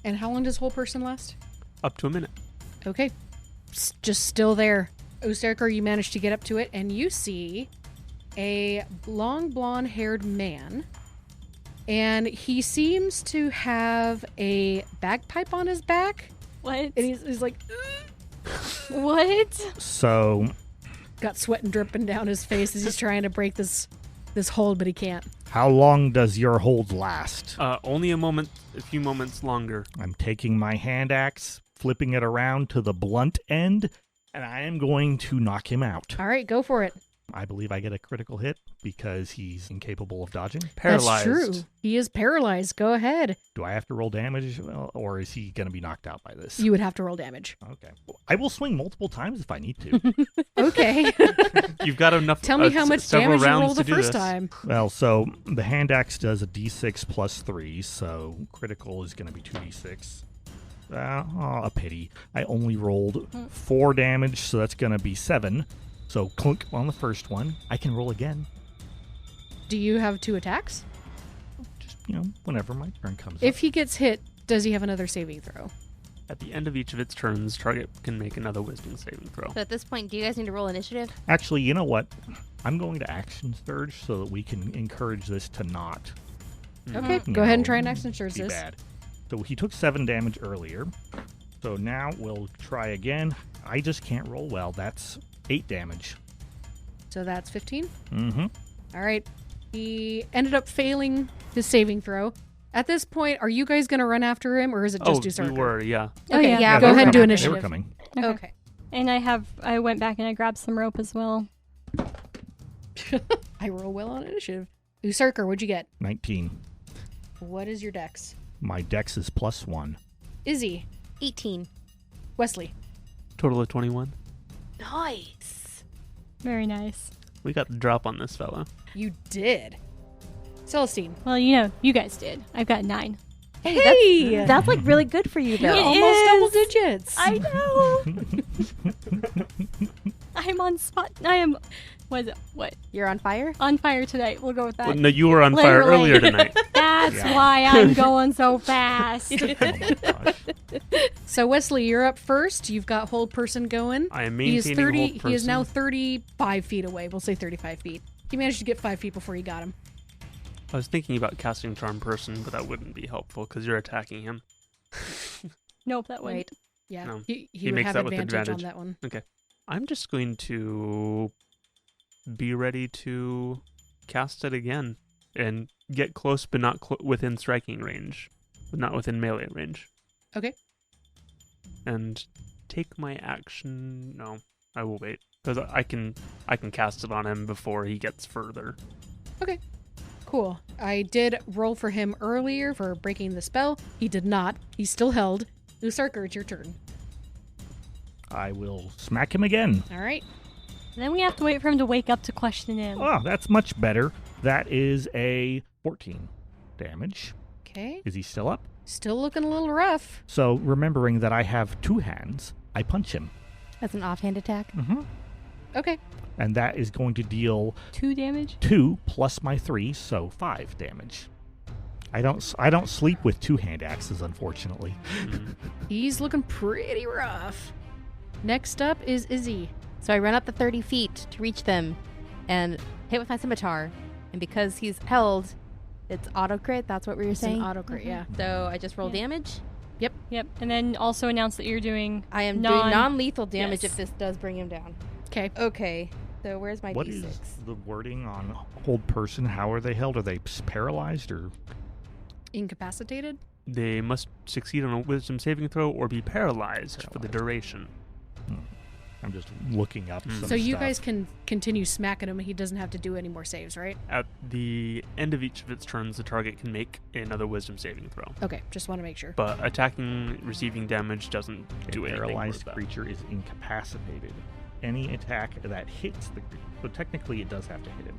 And how long does whole person last?
Up to a minute.
Okay. Just still there. Osterker, you manage to get up to it, and you see a long blonde-haired man. And he seems to have a bagpipe on his back.
What?
And he's like,
What?
So,
got sweat and dripping down his face as he's trying to break this hold, but he can't.
how long does your hold last?
Only a few moments longer.
I'm taking my hand axe, flipping it around to the blunt end, and I am going to knock him out.
All right, go for it.
I believe I get a critical hit because he's incapable of dodging.
Paralyzed.
That's true. He is paralyzed. Go ahead.
Do I have to roll damage, or is he going to be knocked out by this?
You would have to roll damage.
Okay. I will swing multiple times if I need to.
Okay.
You've got enough.
Tell me how much
several
damage you
rounds
rolled the
to do
first
this.
time.
Well, so the hand axe does a d6 plus 3, so critical is going to be 2d6. A pity. I only rolled 4 damage, so that's going to be 7. So clunk on the first one. I can roll again.
Do you have 2 attacks?
Just, whenever my turn comes
If
up.
he gets hit, does he have another saving throw?
At the end of each of its turns, target can make another Wisdom saving throw.
So at this point, do you guys need to roll initiative?
Actually, you know what? I'm going to action surge so that we can encourage this to not
Okay,
you
go ahead and
know,
try and action surge
be
this.
bad. So he took 7 damage earlier. So now we'll try again. I just can't roll well. That's 8 damage.
So that's 15.
Mm-hmm.
All right. He ended up failing his saving throw. At this point, are you guys going to run after him, or is it just
we
Usurker?
were, yeah.
Oh,
Okay,
yeah.
go
they
ahead and
were
do
coming.
initiative.
They were coming.
Okay.
And I went back and I grabbed some rope as well.
I roll well on initiative. Usurker, what'd you get?
19.
What is your dex?
My dex is +1.
Izzy,
18.
Wesley.
Total of 21.
Nice.
Very nice.
We got the drop on this fella.
You did. Celestine.
Well, you guys did. I've got 9.
Hey!
That's like really good for you, though.
It
almost
is.
double digits.
I know. I'm on spot. I am. What?
You're on fire?
On fire tonight. We'll go with that.
Well, no, you were on fire
Literally.
earlier tonight.
That's
Yeah.
why I'm going so fast.
Oh my gosh.
So Wesley, you're up first. You've got hold person going.
I am
He is
maintaining
30.
hold person.
He is now 35 feet away. We'll say 35 feet. He managed to get 5 feet before you got him.
I was thinking about casting Charm Person, but that wouldn't be helpful because you're attacking him.
Nope, that wouldn't.
Right.
Yeah,
No.
he
He
would
makes
have
that with
advantage on
advantage.
that one.
I'm just going to be ready to cast it again and get close, but not within striking range, but not within melee range.
Okay.
And take my action. No, I will wait because I can cast it on him before he gets further.
Cool. I did roll for him earlier for breaking the spell. He did not. He's still held. Usurker, it's your turn.
I will smack him again.
All right.
Then we have to wait for him to wake up to question him.
Oh, that's much better. That is a 14 damage.
Okay.
Is he still up?
Still looking a little rough.
So, remembering that I have 2 hands, I punch him.
That's an offhand attack.
Mm-hmm.
Okay.
And that is going to deal
2 damage.
2 plus my 3, so 5 damage. I don't sleep with 2 hand axes, unfortunately.
Mhm.
He's looking pretty rough. Next up is Izzy.
So I run up the 30 feet to reach them and hit with my scimitar. And because he's held, it's auto crit. That's what we were
It's
saying.
an auto crit, yeah.
So I just roll damage.
Yep. And then also announce that you're doing
I am doing non-lethal damage
Yes.
if this does bring him down.
Okay.
Okay. So where's my
What
D6?
is the wording on hold person? How are they held? Are they paralyzed or?
Incapacitated?
They must succeed on a wisdom saving throw or be paralyzed for the duration.
I'm just looking up some
So you
stuff.
guys can continue smacking him. He doesn't have to do any more saves, right?
At the end of each of its turns, the target can make another wisdom saving throw.
Okay, just want to make sure.
But attacking, receiving damage doesn't do
A
anything.
paralyzed
for that.
creature is incapacitated. Any attack that hits the creature, so technically it does have to hit him,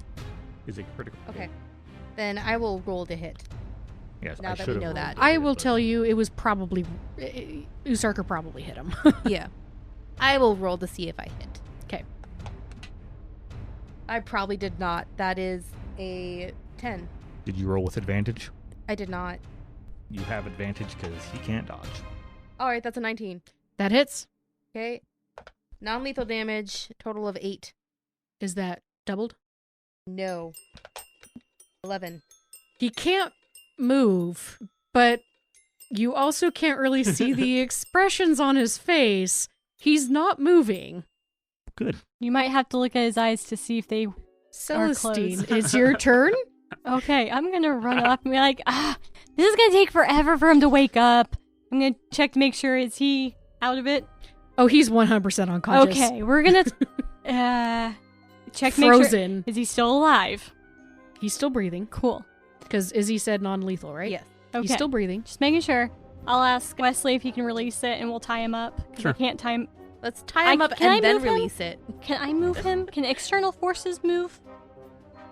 is a critical hit.
Okay. Then I will roll to hit.
Yes,
Now
I
that
should
we
have
know
rolled
that.
to
I
hit it,
will
but-
tell you it was probably... Usarker probably hit him.
Yeah. I will roll to see if I hit.
Okay.
I probably did not. That is a 10.
Did you roll with advantage?
I did not.
You have advantage because he can't dodge.
All right, that's a 19.
That hits.
Okay. Non-lethal damage, total of 8.
Is that doubled?
No. 11.
He can't move, but you also can't really see the expressions on his face. He's not moving.
Good.
You might have to look at his eyes to see if they...
Celestine,
closed.
it's your turn.
Okay, I'm gonna run up and be like, this is gonna take forever for him to wake up. I'm gonna check to make sure, is he out of it?
Oh, he's 100% unconscious.
Okay, we're gonna check to make sure.
Frozen.
Is he still alive?
He's still breathing,
Cool.
because Izzy said non-lethal, right?
Yes.
Okay.
He's still breathing.
Just making sure. I'll ask Wesley if he can release it and we'll tie him up. 'Cause
Sure.
I can't tie him.
Let's tie him up
can I
and then
move him?
release it.
Can I move him? Can external forces move?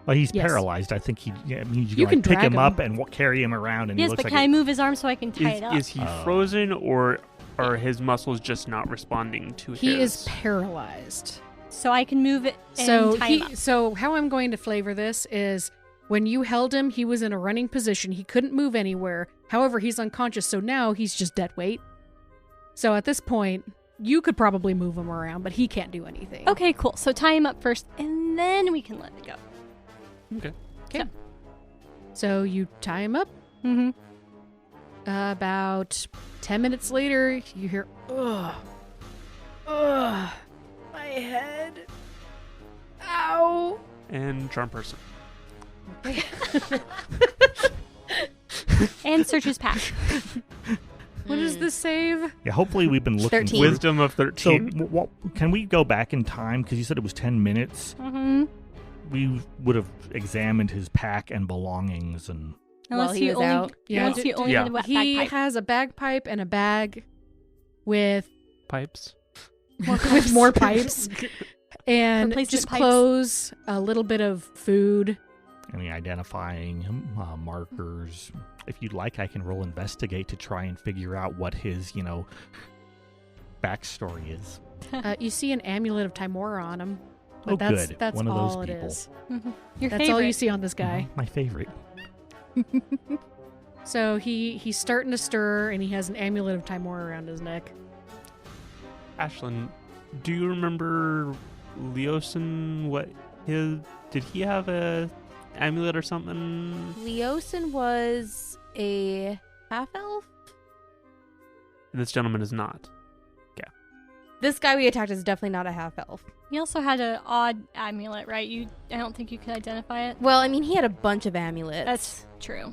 Well, he's
Yes.
paralyzed. I think he means
You can
pick
drag
him
him.
up and carry him around. And he
Yes,
looks
but
like
can I move his arm so I can tie it up?
Is he
Oh.
frozen or are his muscles just not responding to his?
He is paralyzed.
So I can move it and
So
tie him up.
so how I'm going to flavor this is when you held him, he was in a running position. He couldn't move anywhere. However, he's unconscious, so now he's just dead weight. So at this point, you could probably move him around, but he can't do anything.
Okay, cool. So tie him up first and then we can let it go.
Okay.
Okay. So you tie him up.
Mm-hmm.
About 10 minutes later, you hear, ugh, ugh, my head, ow.
And charm person.
And search his pack.
What is the save?
Yeah, hopefully we've been looking.
13.
Wisdom of
So
13.
can we go back in time? Because you said it was 10 minutes.
Mm-hmm.
We would have examined his pack and belongings and...
While he was out.
Yeah,
Unless he only
yeah.
had a wet
He
bagpipe.
has a bagpipe and a bag with
Pipes.
with more pipes and
Replacement
just
pipes.
clothes, a little bit of food.
any identifying markers. If you'd like, I can roll investigate to try and figure out what his, backstory is.
You see an amulet of Timora on him. But
Oh,
that's,
good.
That's
One of those
all it
people.
is.
Mm-hmm. Your
That's
favorite.
all you see on this guy.
My favorite.
So he's starting to stir, and he has an amulet of Timora around his neck.
Ashlyn, do you remember Leosin? Did he have a amulet or something?
Leosin was a half-elf?
This gentleman is not.
This guy we attacked is definitely not a half-elf.
He also had an odd amulet, right? I don't think you could identify it.
Well, I mean, he had a bunch of amulets.
That's true.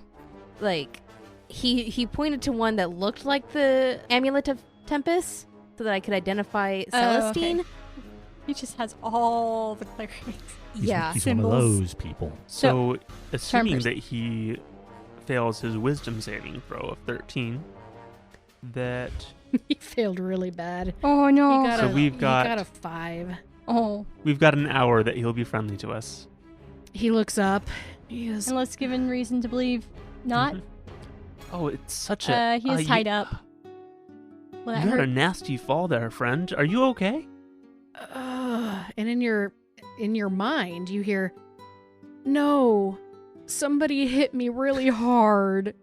Like, he pointed to one that looked like the amulet of Tempest so that I could identify Celestine.
okay. He just has all the clerics.
He's one of
Symbols.
those people.
So, assuming
person.
that he fails his wisdom saving throw of 13, that
He failed really bad.
Oh no.
He got
So
a,
we've got-
he got a 5.
Oh.
we've got an hour that he'll be friendly to us.
He looks up. He goes,
Unless given reason to believe not.
Mhm. Oh, it's such a.
He is tied up. Will that
You had a
hurt?
nasty fall there, friend. Are you okay?
and in your mind, you hear, "No, somebody hit me really hard."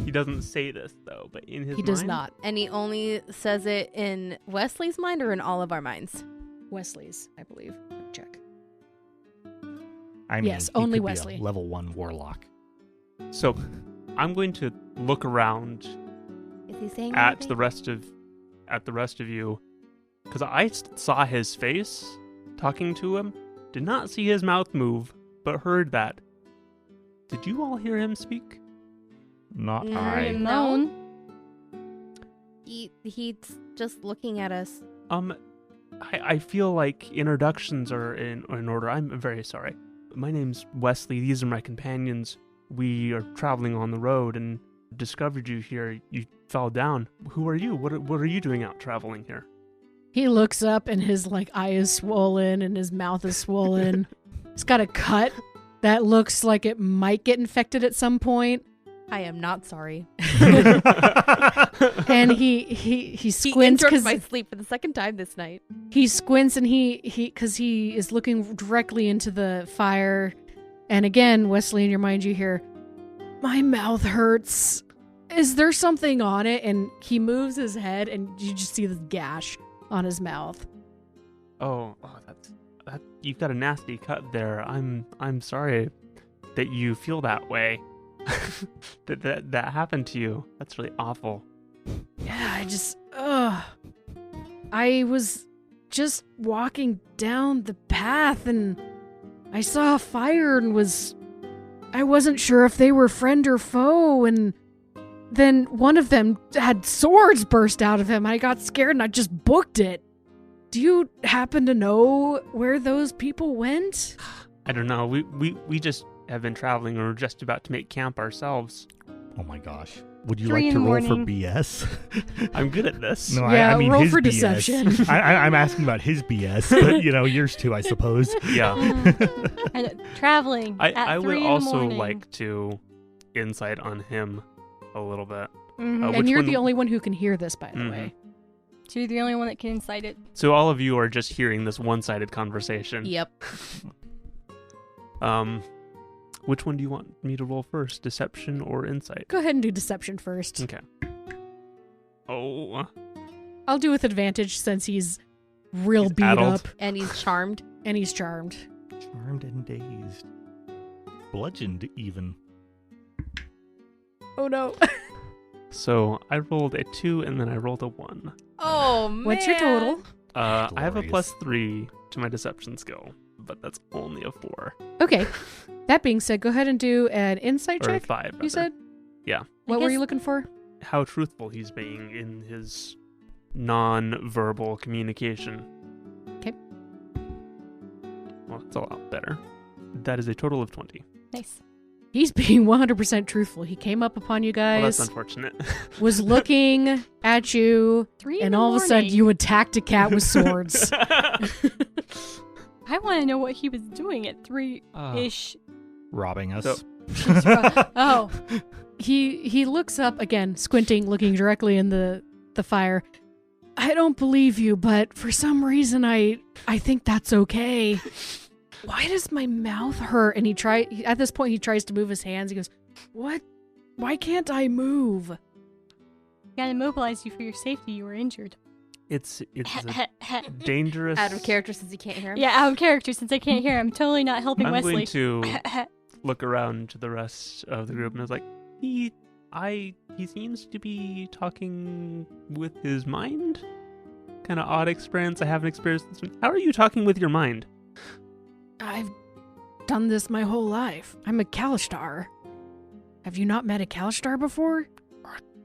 He doesn't say this, though, but in his
He does
mind,
not.
And he only says it in Wesley's mind or in all of our minds?
Wesley's, I believe. Check.
I mean,
Yes,
he
only
could be a
Wesley.
level 1 warlock.
So, I'm going to look around
Is he saying
at
anything?
the rest of you, because I saw his face talking to him, did not see his mouth move, but heard that. Did you all hear him speak?
Not
No.
I.
No.
He's just looking at us.
I feel like introductions are in order. I'm very sorry. My name's Wesley. These are my companions. We are traveling on the road and discovered you here. You fell down. Who are you? What are you doing out traveling here?
He looks up and his eye is swollen and his mouth is swollen. He's got a cut that looks like it might get infected at some point.
I am not sorry.
And he squints
He interrupted
because
my sleep for the second time this night.
he squints and because he is looking directly into the fire. And again, Wesley, in your mind, you hear, "My mouth hurts. Is there something on it?" And he moves his head, and you just see this gash on his mouth.
Oh, that you've got a nasty cut there. I'm sorry that you feel that way. that happened to you. That's really awful.
Yeah, I was just walking down the path and I saw a fire and I wasn't sure if they were friend or foe, and then one of them had swords burst out of him. I got scared and I just booked it. Do you happen to know where those people went?
I don't know. We just have been traveling, or we're just about to make camp ourselves.
Oh my gosh. Would you
3
like
in
to
the
roll for
morning.
BS?
I'm good at this.
No,
Yeah,
I mean
roll
his
for
BS.
deception.
I'm asking about his BS, but yours too, I suppose.
Yeah.
And traveling at
I
3
would
in the
also
morning.
like to insight on him a little bit.
Mhm.
Which
And you're
one-
the only one who can hear this, by the
Mhm.
way.
So you're the only one that can incite it.
So all of you are just hearing this one-sided conversation.
Yep.
Which one do you want me to roll first? Deception or insight?
Go ahead and do deception first.
Okay. Oh,
I'll do with advantage since he's real
He's
beat
addled.
up
And he's charmed.
and he's charmed.
Charmed and dazed. Bludgeoned, even.
Oh no.
so I rolled a 2 and then I rolled a 1.
Oh, man.
What's your total?
I have a
Glorious.
+3 to my deception skill, but that's only a 4
Okay. That being said, go ahead and do an insight
or a
check.
5. Rather.
You said?
Yeah.
What were
guess-
you looking for?
How truthful he's being in his non-verbal communication.
Okay.
Well, it's a lot better. That is a total of 20.
Nice.
He's being 100% truthful. He came up upon you
Well, that's
guys,
unfortunate.
was looking at you,
3 in
and
the
all of a sudden
morning.
you attacked a cat with swords.
I want to know what he was doing at 3-ish.
Robbing us.
So-
Oh.
He looks up again, squinting, looking directly in the fire. "I don't believe you, but for some reason I think that's okay. Why does my mouth hurt?" And at this point he tries to move his hands. He goes, "What? Why can't I move?"
Gotta mobilize you for your safety. You were injured.
it's a dangerous.
Out of character since he can't hear him.
Yeah, out of character since I can't hear him. Totally not helping
I'm
Wesley.
going to look around to the rest of the group and I was like, he seems to be talking with his mind. Kind of odd experience. I haven't experienced this one. How are you talking with your mind?
"I've done this my whole life. I'm a Kalishtar. Have you not met a Kalishtar before?"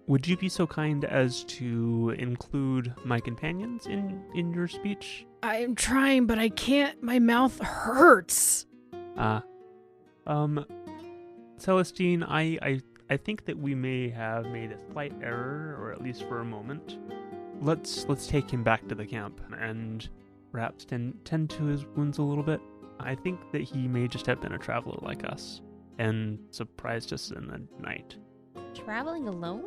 Would you be so kind as to include my companions in your speech?
"I'm trying, but I can't. My mouth hurts."
Celestine, I think that we may have made a slight error, or at least for a moment. Let's take him back to the camp and perhaps tend to his wounds a little bit. I think that he may just have been a traveler like us and surprised us in the night.
Traveling alone?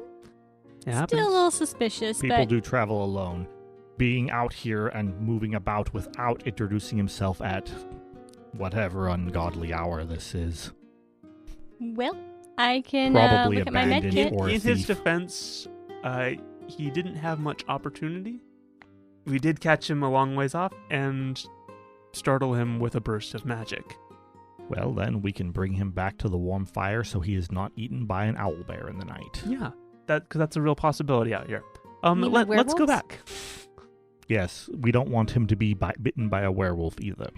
It happens.
Still a little suspicious,
People
but
do travel alone. Being out here and moving about without introducing himself at whatever ungodly hour this is.
well, I can
Probably
look at my med
abandoned
kit.
or a
In his
thief.
defense, he didn't have much opportunity. We did catch him a long ways off and startle him with a burst of magic.
Well, then we can bring him back to the warm fire so he is not eaten by an owlbear in the night.
Yeah, because that's a real possibility out here.
mean
Let's go
werewolves?
back.
Yes, we don't want him to be bitten by a werewolf either.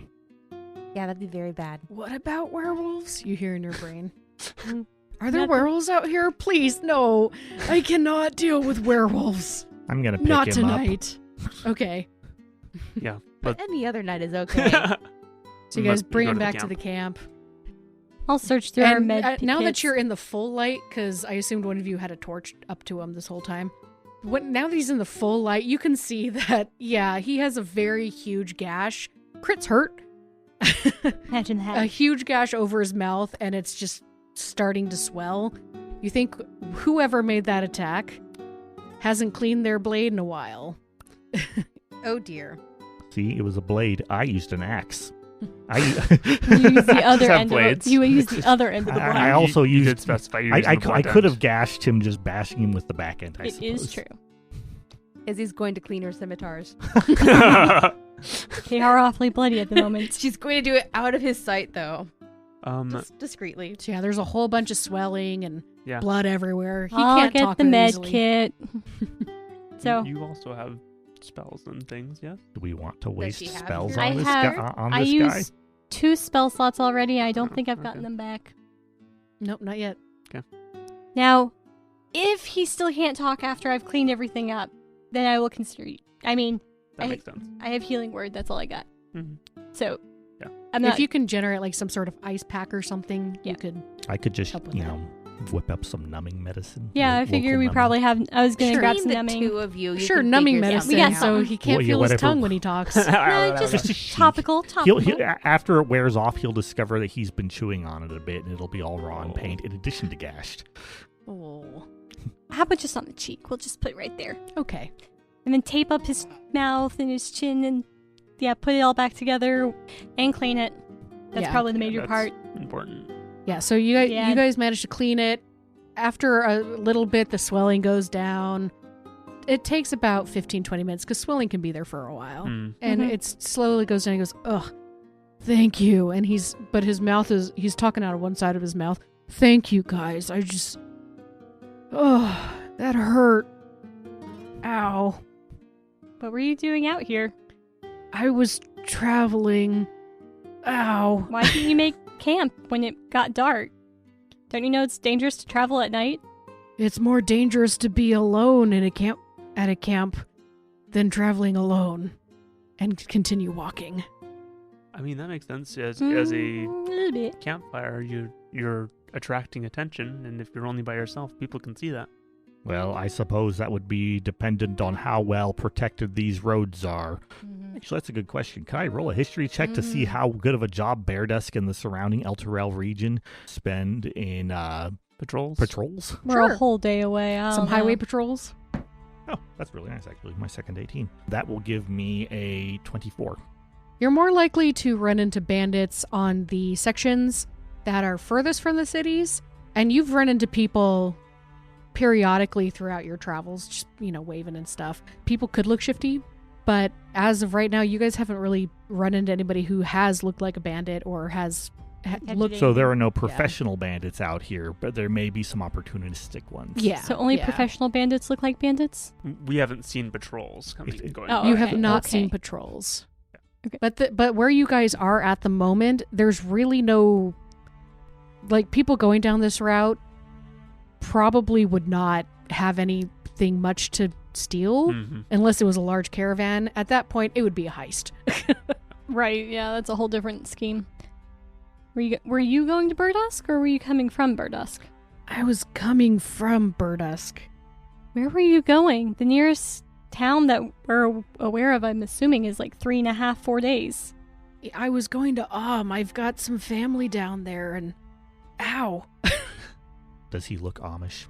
Yeah, that'd be very bad.
What about werewolves? You hear in your brain. Are there
Nothing.
werewolves out here? Please, no. I cannot deal with werewolves.
I'm gonna pick
Not
him
tonight. Okay.
Yeah,
But any other night is okay.
So you guys bring him back to the camp.
I'll search through our
And
med
now that
kits.
you're in the full light, because I assumed one of you had a torch up to him this whole time. Now that he's in the full light, you can see that, yeah, he has a very huge gash. Crits hurt.
Imagine that.
A huge gash over his mouth, and it's just starting to swell. You think whoever made that attack hasn't cleaned their blade in a while.
Oh dear.
See, it was a blade. I used an axe.
You use the other
have
end
blades.
of it. You use the other end of the blade.
I also
you
used.
did specify you
I could have gashed him just bashing him with the back end. I
It
suppose.
is true.
Izzy's going to clean her scimitars.
They are awfully bloody at the moment.
She's going to do it out of his sight, though. Just discreetly.
So yeah, there's a whole bunch of swelling and
Yeah.
blood everywhere. He
I'll
can't
get
talk
the
very
med
easily.
kit. So
You also have spells and things, yes?
Do we want to waste
she have
spells
here?
I
on this
have-
guy? On
I
this
used
guy?
2 spell slots already. I don't
Oh,
think I've gotten
okay.
them back.
Nope, not yet.
Now, if he still can't talk after I've cleaned everything up, then I will consider you. I mean,
That makes sense.
I have healing word. That's all I got.
Mhm.
So,
Yeah.
I'm not.
If you can generate like some sort of ice pack or something,
Yeah.
you could.
I could just,
Help with
you
that.
know, whip up some numbing medicine.
I
local
figure we
numbing.
probably have. I was gonna
Sure.
grab
Between
some
the
numbing.
two of you,
Sure,
can
numbing
figure it out.
medicine,
We got
so
something.
he can't
Well, yeah,
feel his
whatever.
tongue when he talks.
Just
Just a sheet.
topical.
After it wears off, he'll discover that he's been chewing on it a bit, and it'll be all raw and paint, in addition to gashed.
Oh,
How about just on the cheek? We'll just put it right there,
okay.
and then tape up his mouth and his chin, and put it all back together and clean it. That's
Yeah.
probably the major
That's
part.
important.
Yeah, so you
Yeah.
guys managed to clean it. After a little bit, the swelling goes down. It takes about 15-20 minutes because swelling can be there for a while.
Mm.
And
Mhm.
it slowly goes down. He goes, ugh, thank you. And he's talking out of one side of his mouth. Thank you, guys. That hurt. Ow.
What were you doing out here?
I was traveling. Ow.
Why didn't you make camp when it got dark? Don't you know it's dangerous to travel at night?
It's more dangerous to be alone at a camp than traveling alone and continue walking.
I mean, that makes sense. As
A
a
little bit.
campfire, you're attracting attention, and if you're only by yourself, people can see that.
Well, I suppose that would be dependent on how well protected these roads are. Actually, that's a good question. Can I roll a history check to see how good of a job Berdusk and the surrounding Elturel region spend in
Patrols?
patrols?
We're
Sure.
a whole day away. I
Some
don't know.
highway patrols.
Oh, that's really nice, actually. My second 18. That will give me a 24.
You're more likely to run into bandits on the sections that are furthest from the cities, and you've run into people periodically throughout your travels, just, waving and stuff. People could look shifty, but as of right now, you guys haven't really run into anybody who has looked like a bandit or has looked.
So there are no professional bandits out here, but there may be some opportunistic ones.
Yeah.
So only
yeah.
professional bandits look like bandits?
We haven't seen patrols coming and going.
Oh,
You
okay,
have not
okay.
seen patrols.
Okay.
But where you guys are at the moment, there's really no, like, people going down this route probably would not have anything much to steal
Mhm.
unless it was a large caravan. At that point, it would be a heist.
Right, yeah, that's a whole different scheme. Were you going to Berdusk, or were you coming from Berdusk?
I was coming from Berdusk.
Where were you going? The nearest town that we're aware of, I'm assuming, is like 3.5, 4 days.
I was going to I've got some family down there, and ow.
Does he look Amish?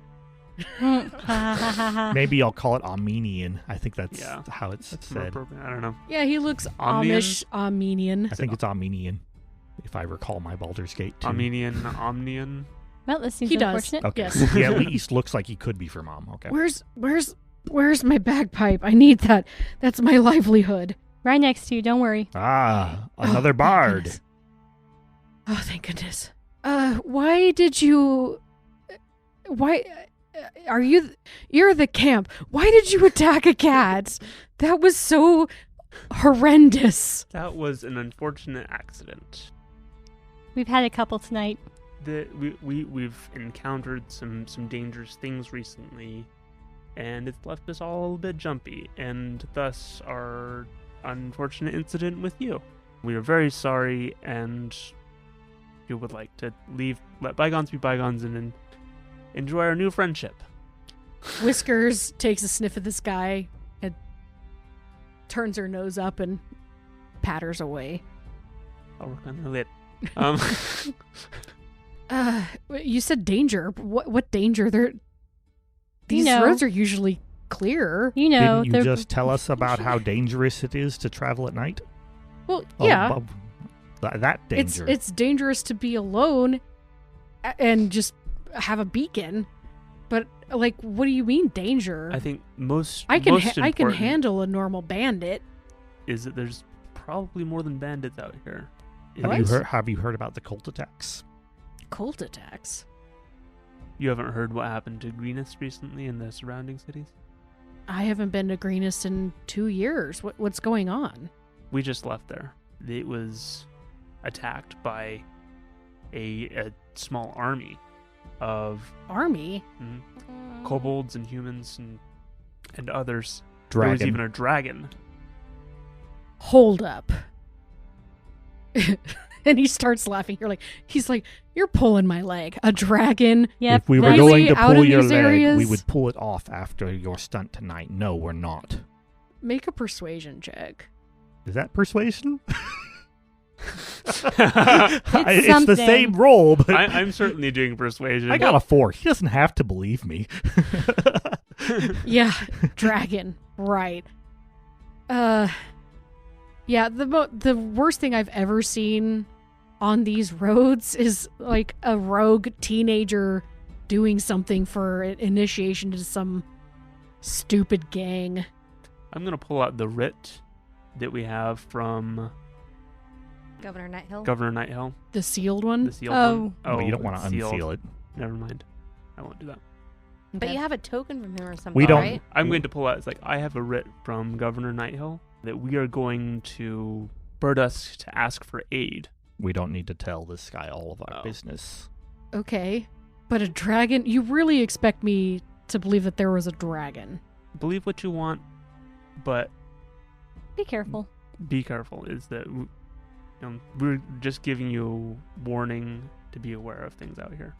Maybe.
Maybe I'll call it Armenian. I think that's
Yeah.
how it's
That's more
said.
appropriate. I don't know.
Yeah, he looks
Omnian?
Amish, Armenian.
I think it's Armenian, if I recall my Baldur's Gate 2.
Armenian, Omnian.
Well, this seems
He does.
unfortunate.
Okay.
Yes.
He at least looks like he could be for Mom. Okay.
Where's my bagpipe? I need that. That's my livelihood.
Right next to you. Don't worry.
Ah, another
thank
bard.
goodness. Oh, thank goodness. Why did you... Why... Are you... You're the camp. Why did you attack a cat? That was so horrendous.
That was an unfortunate accident.
We've had a couple tonight.
We've encountered some dangerous things recently, and it's left us all a little bit jumpy, and thus our unfortunate incident with you. We are very sorry, and we would like to let bygones be bygones, and enjoy our new friendship.
Whiskers takes a sniff at this guy and turns her nose up and patters away.
I'll work on her lid.
You said danger. What danger? These roads are usually clear.
You know,
Didn't you just tell us about how dangerous it is to travel at night?
Well, yeah.
That danger.
It's dangerous to be alone and just have a beacon. But like, what do you mean danger?
I think
I can
important
handle a normal bandit.
is that there's probably more than bandits out here.
Have you heard about the cult attacks?
Cult attacks.
You haven't heard what happened to Greenest recently in the surrounding cities?
I haven't been to Greenest in 2 years. What's going on?
We just left there. It was attacked by a small army of
Army?
kobolds and humans and others.
Dragon.
There was even a dragon.
Hold up. And he starts laughing. He's like, you're pulling my leg. A dragon?
Yep.
If we were
Really?
going to
Out
pull
in
your
these
leg,
areas?
we would pull it off after your stunt tonight. No, we're not.
Make a persuasion check.
Is that persuasion?
It's
It's the same roll, but
I'm certainly doing persuasion.
I got a 4. He doesn't have to believe me.
Yeah, dragon. Right. Yeah, the worst thing I've ever seen on these roads is like a rogue teenager doing something for initiation to some stupid gang.
I'm going to pull out the writ that we have from
Governor Nighthill.
Governor Nighthill.
The sealed one?
The sealed
Oh.
one.
Oh, you don't want
it's
to
sealed.
unseal it.
Never mind. I won't do that.
But you have a token from him or something,
We don't-
right?
I'm going to pull out, it's like, I have a writ from Governor Nighthill that we are going to Berdusk to ask for aid.
We don't need to tell this guy all of our
Oh.
business.
Okay. But a dragon? You really expect me to believe that there was a dragon?
Believe what you want,
Be careful.
be careful. Is that we're just giving you warning to be aware of things out here.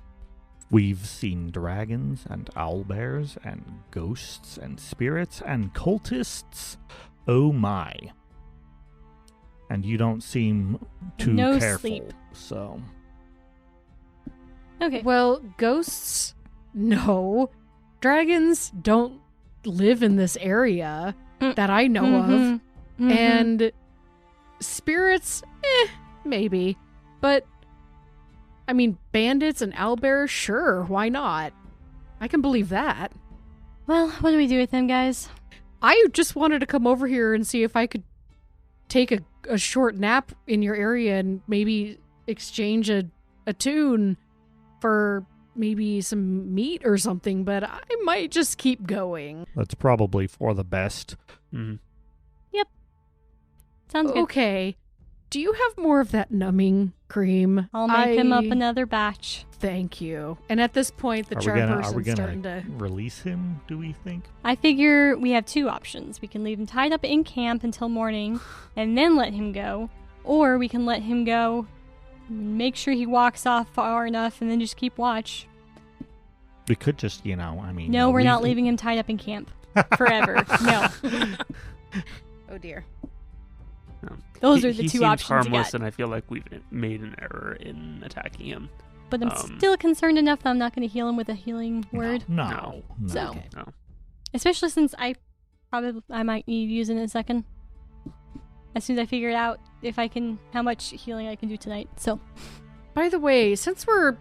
We've seen dragons and owlbears and ghosts and spirits and cultists. Oh my. And you don't seem too
No
careful.
sleep.
So
Okay.
Well, ghosts? No. Dragons don't live in this area that I know of.
Mhm.
And spirits, maybe. But, I mean, bandits and owlbears, sure, why not? I can believe that.
Well, what do we do with them, guys?
I just wanted to come over here and see if I could take a short nap in your area and maybe exchange a tune for maybe some meat or something, but I might just keep going.
that's probably for the best.
Mhm.
Sounds good.
Okay. Do you have more of that numbing cream?
I'll make him up another batch.
Thank you. And at this point, the
Are we
chairperson's
gonna
starting to...
release him, do we think?
I figure we have two options. We can leave him tied up in camp until morning and then let him go. Or we can let him go, make sure he walks off far enough, and then just keep watch.
We could just,
No, we're not leaving him tied up in camp forever. No.
Oh dear.
Those
He
are the two
seems
options you
harmless,
got.
and I feel like we've made an error in attacking him.
But I'm still concerned enough that I'm not going to heal him with a healing word.
No.
So,
Okay.
No.
especially since I might need to use it in a second. As soon as I figure out how much healing I can do tonight. So,
By the way, since we're,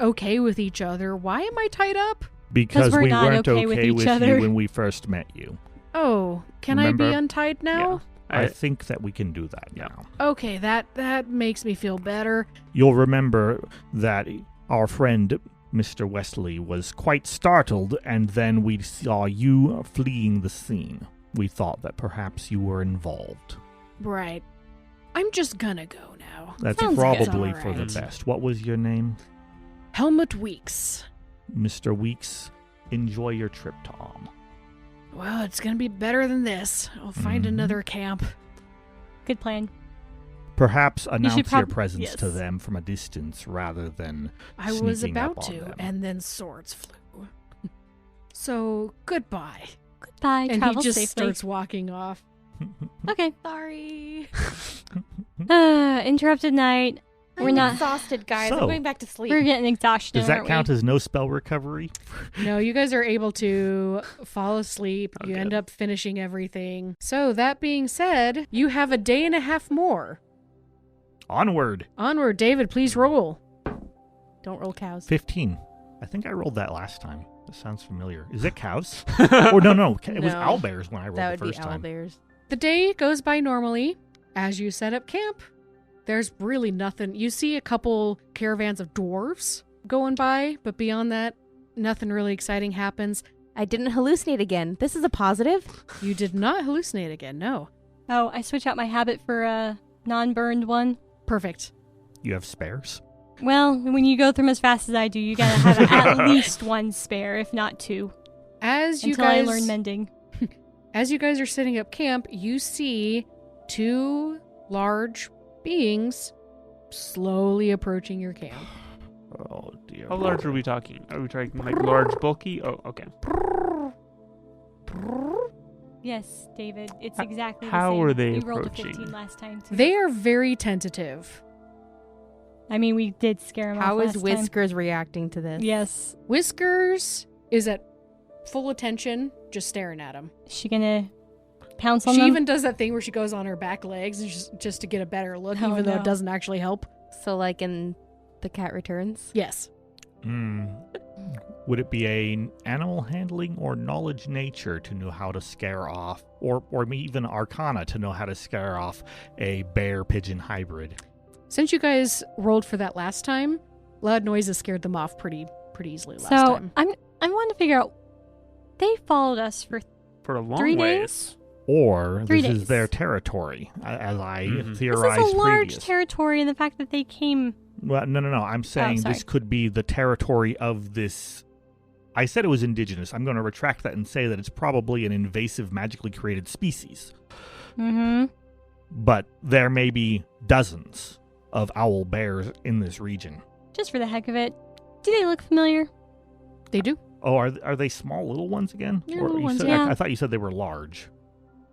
okay with each other. Why am I tied up?
Because
we're
we
not
weren't
okay
okay
with
with
each other.
you when we first met you.
Oh, can I
Remember?
be untied now?
I think that we can do that
Yeah.
now.
Okay, that makes me feel better.
You'll remember that our friend Mr. Wesley was quite startled, and then we saw you fleeing the scene. We thought that perhaps you were involved.
Right. I'm just gonna go now.
That's
Sounds
probably
good.
for the
Alright.
best. What was your name?
Helmut Weeks.
Mr. Weeks, enjoy your trip to Alm.
Well, it's gonna be better than this. I'll find
Mhm.
another camp.
Good plan.
Perhaps announce your
prob-
presence to
yes.
them from a distance rather than
I was
sneaking up
about
on
to,
them.
and then swords flew. So, goodbye.
Goodbye.
And
Travel
he just
safely.
starts walking off.
Okay.
Sorry.
Interrupted night. We're
I'm
not.
exhausted, guys.
So-
I'm going back to sleep.
We're getting exhausted.
Does that
aren't
count
we?
as no spell recovery?
No, you guys are able to fall asleep.
Oh,
You
good.
end up finishing everything. So, that being said, you have a day and a half more.
Onward.
Onward, David, please roll.
Don't roll cows.
15. I think I rolled that last time. That sounds familiar. Is it cows? Or no. It was
No.
owlbears when I rolled
That
the
would be
first time.
owlbears.
The day goes by normally as you set up camp. There's really nothing. You see a couple caravans of dwarves going by, but beyond that, nothing really exciting happens.
I didn't hallucinate again. This is a positive.
You did not hallucinate again, no.
Oh, I switch out my habit for a non-burned one.
Perfect.
You have spares?
Well, when you go through them as fast as I do, you gotta have at least one spare, if not two,
As you
until
guys
I learn mending.
As you guys are setting up camp, you see two large beings slowly approaching your camp.
Oh, dear.
How large are we talking? Are we talking like large, bulky? Oh, okay.
Yes, David, it's
H-
exactly the
how
same.
are they
You rolled a
approaching?
15 last time, too.
They are very tentative.
I mean, we did scare him
How
off
is
last time.
Whiskers reacting to this?
Yes.
Whiskers is at full attention, just staring at him.
Is she gonna pounce on
She
them?
even does that thing where she goes on her back legs and just to get a better look,
Oh,
even though
no.
it doesn't actually help.
So, like in The Cat Returns?
Yes.
Would it be a animal handling or knowledge nature to know how to scare off, or even arcana to know how to scare off a bear-pigeon hybrid?
Since you guys rolled for that last time, loud noises scared them off pretty easily last
So
time.
I want to figure out. They followed us for
For a long
3
ways.
days.
Or
3
this is
days.
their territory, as I
Mhm.
This
theorized
is a large
previous.
territory, and the fact that they came.
Well, no. I'm saying
sorry.
this could be the territory of this. I said it was indigenous. I'm going to retract that and say that it's probably an invasive, magically created species.
Mm-hmm.
But there may be dozens of owl bears in this region.
Just for the heck of it. Do they look familiar?
They do.
Oh, are they small little ones again?
They're
Or
little
you
ones,
said-
yeah.
I thought you said they were large.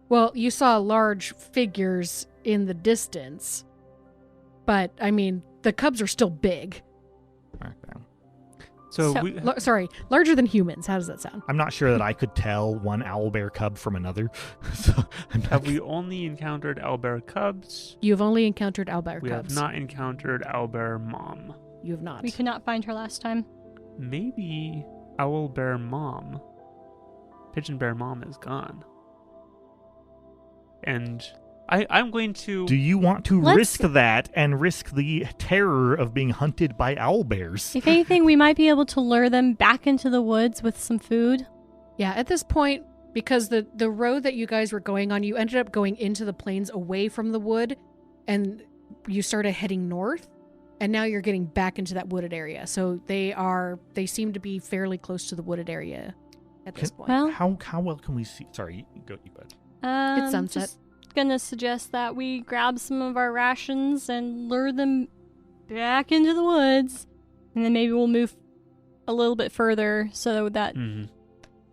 Well, you saw large figures in the distance, but I mean, the cubs are still big.
Okay.
So,
So-
we,
Sorry, larger than humans. How does that sound?
I'm not sure that I could tell one owl bear cub from another. So I'm not
have we only encountered owlbear cubs?
You have only encountered owlbear
We
cubs.
have not encountered owlbear mom.
You have not.
We could not find her last time.
Maybe owlbear mom. Pigeon bear mom is gone. And I'm going to...
Do you want to
Let's-
risk that and risk the terror of being hunted by owl bears?
If anything, we might be able to lure them back into the woods with some food.
Yeah, at this point, because the road that you guys were going on, you ended up going into the plains away from the wood, and you started heading north, and now you're getting back into that wooded area. So they seem to be fairly close to the wooded area at this point.
Well,
How well can we see? Sorry, you go. You bud.
It's sunset.
Just gonna suggest that we grab some of our rations and lure them back into the woods, and then maybe we'll move a little bit further so that
Mhm.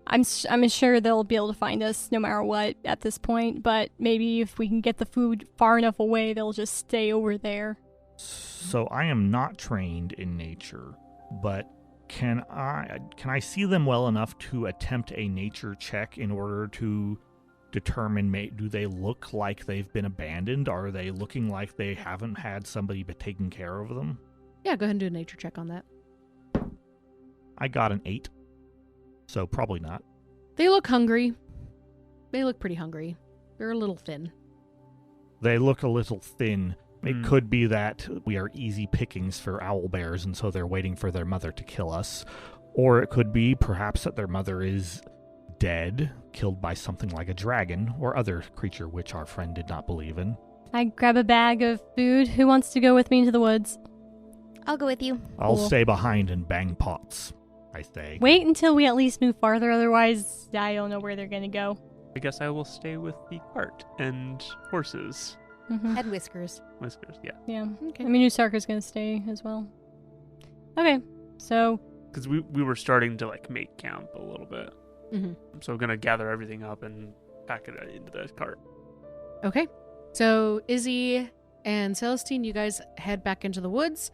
I'm sure they'll be able to find us no matter what at this point. But maybe if we can get the food far enough away, they'll just stay over there.
So I am not trained in nature, but can I see them well enough to attempt a nature check in order to determine do they look like they've been abandoned? Are they looking like they haven't had somebody but taking care of them?
Yeah, go ahead and do a nature check on that.
I got an 8. So probably not.
They look hungry. They look pretty hungry. They're a little thin.
They look a little thin. It could be that we are easy pickings for owl bears, and so they're waiting for their mother to kill us. Or it could be perhaps that their mother is dead, killed by something like a dragon or other creature which our friend did not believe in.
I grab a bag of food. Who wants to go with me into the woods?
I'll go with you.
I'll
Cool.
stay behind and bang pots, I say.
Wait until we at least move farther, otherwise I don't know where they're going to go.
I guess I will stay with the cart and horses.
Mm-hmm.
Head whiskers.
Whiskers, yeah.
Yeah.
Okay.
I mean, Usarker's going to stay as well. Okay, so
Because we were starting to like make camp a little bit.
Mm-hmm.
So I'm going to gather everything up and pack it into the cart.
Okay. So Izzy and Celestine, you guys head back into the woods.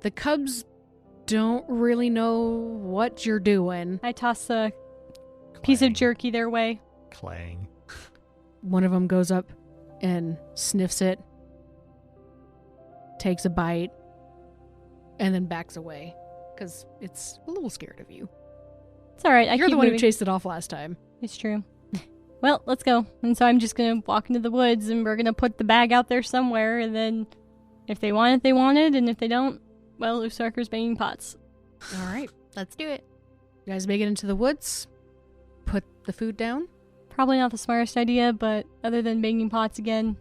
The cubs don't really know what you're doing.
I toss a piece of jerky their way.
Clang.
One of them goes up and sniffs it, takes a bite, and then backs away because it's a little scared of you.
It's all right. I
You're
keep
the one
moving.
who chased it off last time.
It's true. Well, let's go. And so I'm just going to walk into the woods, and we're going to put the bag out there somewhere, and then if they want it, they want it, and if they don't, well, Usarker's banging pots.
All right.
Let's do it.
You guys make it into the woods, put the food down.
Probably not the smartest idea, but other than banging pots again,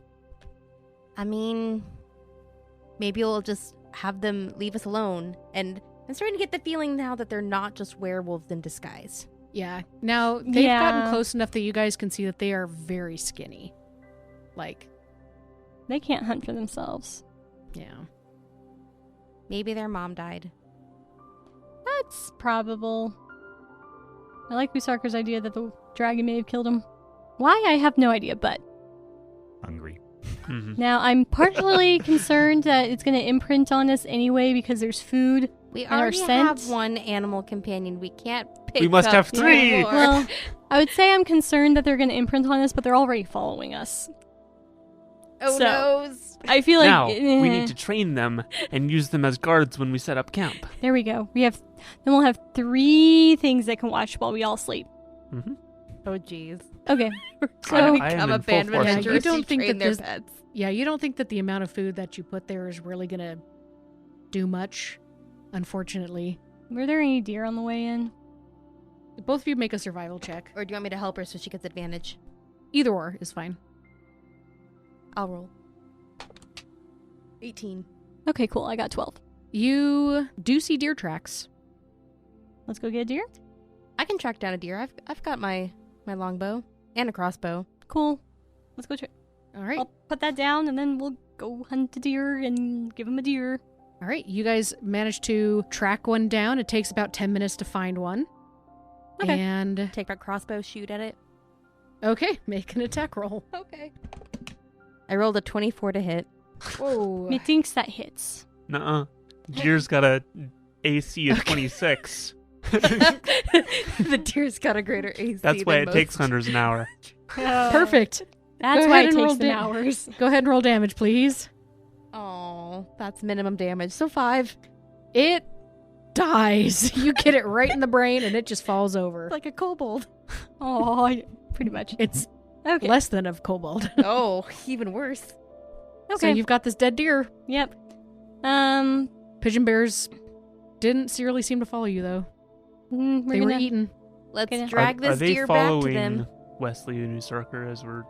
I mean, maybe we'll just have them leave us alone. And I'm starting to get the feeling now that they're not just werewolves in disguise.
Yeah. Now, they've
Yeah.
gotten close enough that you guys can see that they are very skinny. Like,
they can't hunt for themselves.
yeah.
Maybe their mom died.
That's probable. I like Usarker's idea that the dragon may have killed him. Why? I have no idea, but
Hungry.
Mm-hmm.
now I'm partially concerned that it's going to imprint on us anyway because there's food.
We
And our
already
scent?
have one animal companion. We can't pick
We must
up
have
two
3.
more.
Well, I would say I'm concerned that they're going to imprint on us, but they're already following us.
Oh,
so-
no.
I feel like
Now, we need to train them and use them as guards when we set up camp.
There we go. Then we'll have 3 things that can watch while we all sleep.
Mm-hmm.
Oh, jeez.
Okay.
So
I
we
am
become a
in full
band of
force of
adventurers.
You don't
to
think
train
that
their
this-
pets.
Yeah, you don't think that the amount of food that you put there is really going to do much, unfortunately.
Were there any deer on the way in?
Both of you make a survival check.
Or do you want me to help her so she gets advantage?
Either or is fine.
I'll roll. 18.
Okay, cool. I got 12.
You do see deer tracks.
Let's go get a deer.
I can track down a deer. I've got my longbow and a crossbow.
Cool. Let's go.
All right.
I'll put that down, and then we'll go hunt a deer and give him a deer.
All right. You guys manage to track one down. It takes about 10 minutes to find one.
Okay.
And,
Take my crossbow, shoot at it.
okay, make an attack roll.
Okay. I rolled a 24 to hit.
Whoa.
Methinks that hits.
Nuh-uh. Deer's got a AC of 26.
The deer's got a greater AC.
That's why
than
it
most.
takes hunters an hour.
Perfect.
That's
Go
why
ahead
it
and roll
takes them
da-
hours.
Go ahead and roll damage, please.
Oh, that's minimum damage. So 5.
It dies. You get it right in the brain and it just falls over.
Like a kobold.
Oh, pretty much.
It's
Okay.
less than a kobold.
Oh, even worse.
So
Okay.
you've got this dead deer.
Yep.
Pigeon bears didn't really seem to follow you, though.
We're
They were
gonna.
eating.
Let's
Okay.
drag
Are
this
they
deer back to
following
them.
Wesley and Usarker as we're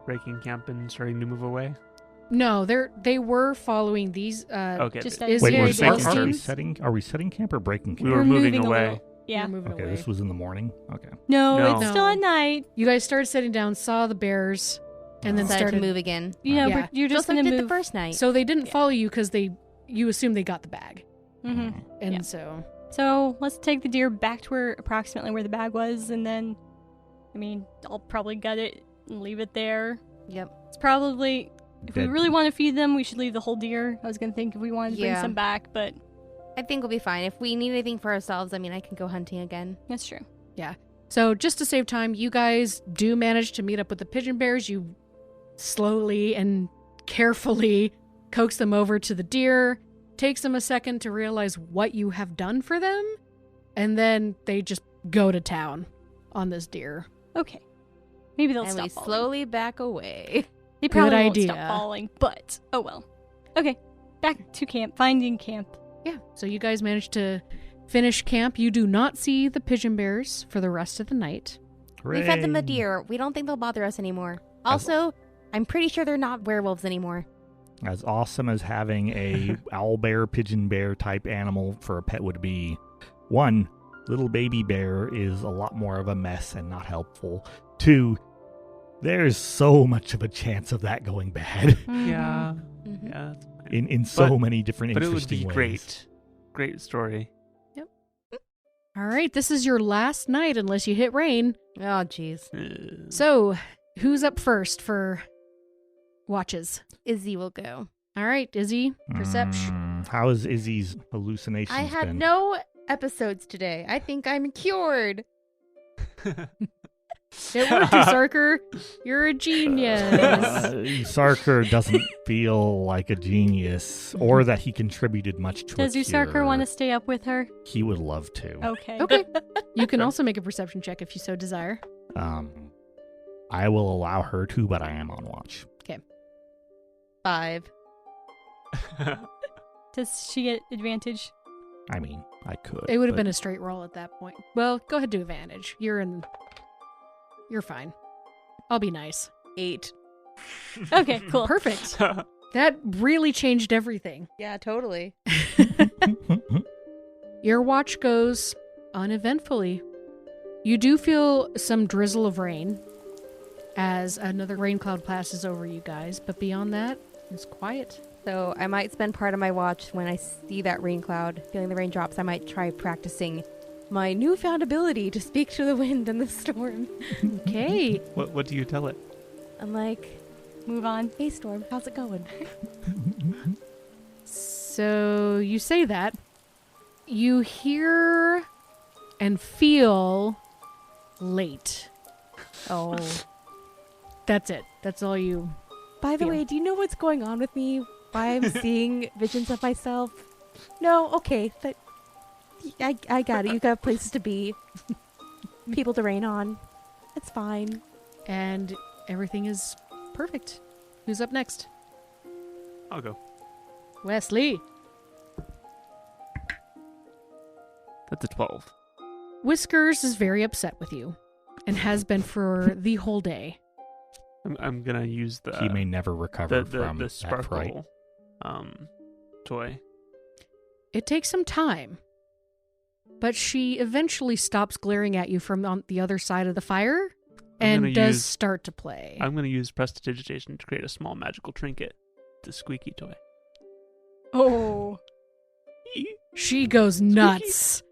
breaking camp and starting to move away?
No, they were following these.
Okay.
Just
th-
as
Is
Wait,
yeah,
we're
they
setting,
seem-
are we setting camp or breaking
we
camp?
were moving
a
away.
little. Yeah.
You're moving
Okay,
away.
this was in the morning. Okay.
No,
No.
it's still at night.
You guys started sitting down, saw the bears, and then
Decided
started.
to move again.
You know,
Yeah.
but you're just
like
gonna
we did
move.
the first night.
So they didn't
Yeah.
follow you because you assumed they got the bag,
hmm
and
Yeah.
so
let's take the deer back to approximately where the bag was, and then, I mean, I'll probably gut it and leave it there.
Yep.
It's probably, if we
Dead-
really want to feed them, we should leave the whole deer. I was gonna think if we wanted to bring
Yeah.
some back, but
I think we'll be fine. If we need anything for ourselves, I mean, I can go hunting again.
that's true.
So just to save time, you guys do manage to meet up with the pigeon bears. You slowly and carefully coax them over to the deer. Takes them a second to realize what you have done for them, And then they just go to town on this deer.
Okay. Maybe they'll
And
stop
we
falling.
slowly back away.
They probably
Good
won't
idea.
stop falling, but oh well. Okay. Back to camp. Finding camp.
Yeah, so you guys managed to finish camp. You do not see the pigeon bears for the rest of the night.
We fed them the
Hooray.
deer. We don't think they'll bother us anymore. Also, I'm pretty sure they're not werewolves anymore.
As awesome as having a owl bear, pigeon bear type animal for a pet would be, one, little baby bear is a lot more of a mess and not helpful. Two, there's so much of a chance of that going bad
Yeah.
Mhm.
Yeah.
in so
But-
many different
But it would
interesting
be
ways.
great. Great story.
All right, this is your last night unless you hit rain.
Oh, jeez.
So, who's up first for watches?
Izzy will go.
All right, Izzy, perception.
How is Izzy's hallucinations
I had
been?
no episodes today. I think I'm cured.
It worked, Usarker. You're a genius.
Sarker doesn't feel like a genius or that he contributed much to
Does
a
Usarker
cure.
want to stay up with her?
He would love to.
Okay.
Okay. You can also make a perception check if you so desire.
I will allow her to, but I am on watch.
5.
Does she get advantage?
I mean, I could.
It would have
but
been a straight roll at that point. Well, go ahead, do advantage. You're fine. I'll be nice.
8.
Okay, cool.
Perfect. That really changed everything.
Yeah, totally.
Your watch goes uneventfully. You do feel some drizzle of rain as another rain cloud passes over you guys, but beyond that, it's quiet.
So I might spend part of my watch when I see that rain cloud, feeling the raindrops. I might try practicing my newfound ability to speak to the wind and the storm.
Okay.
What do you tell it?
I'm like,
Move on.
hey, storm, how's it going?
So you say that. You hear and feel late.
Oh.
That's it. That's all you.
By the
Feel.
way, do you know what's going on with me? Why I'm seeing visions of myself? No? Okay. I got it. You got places to be. People to rain on. It's fine.
And everything is perfect. Who's up next?
I'll go.
Wesley.
That's a 12.
Whiskers is very upset with you and has been for the whole day.
I'm gonna use the
he may never recover
the
from
the
that fright.
sparkle toy.
It takes some time, but she eventually stops glaring at you from on the other side of the fire
I'm
and
gonna
does
use-
start to play.
I'm gonna use prestidigitation to create a small magical trinket. The squeaky toy.
Oh.
She goes nuts.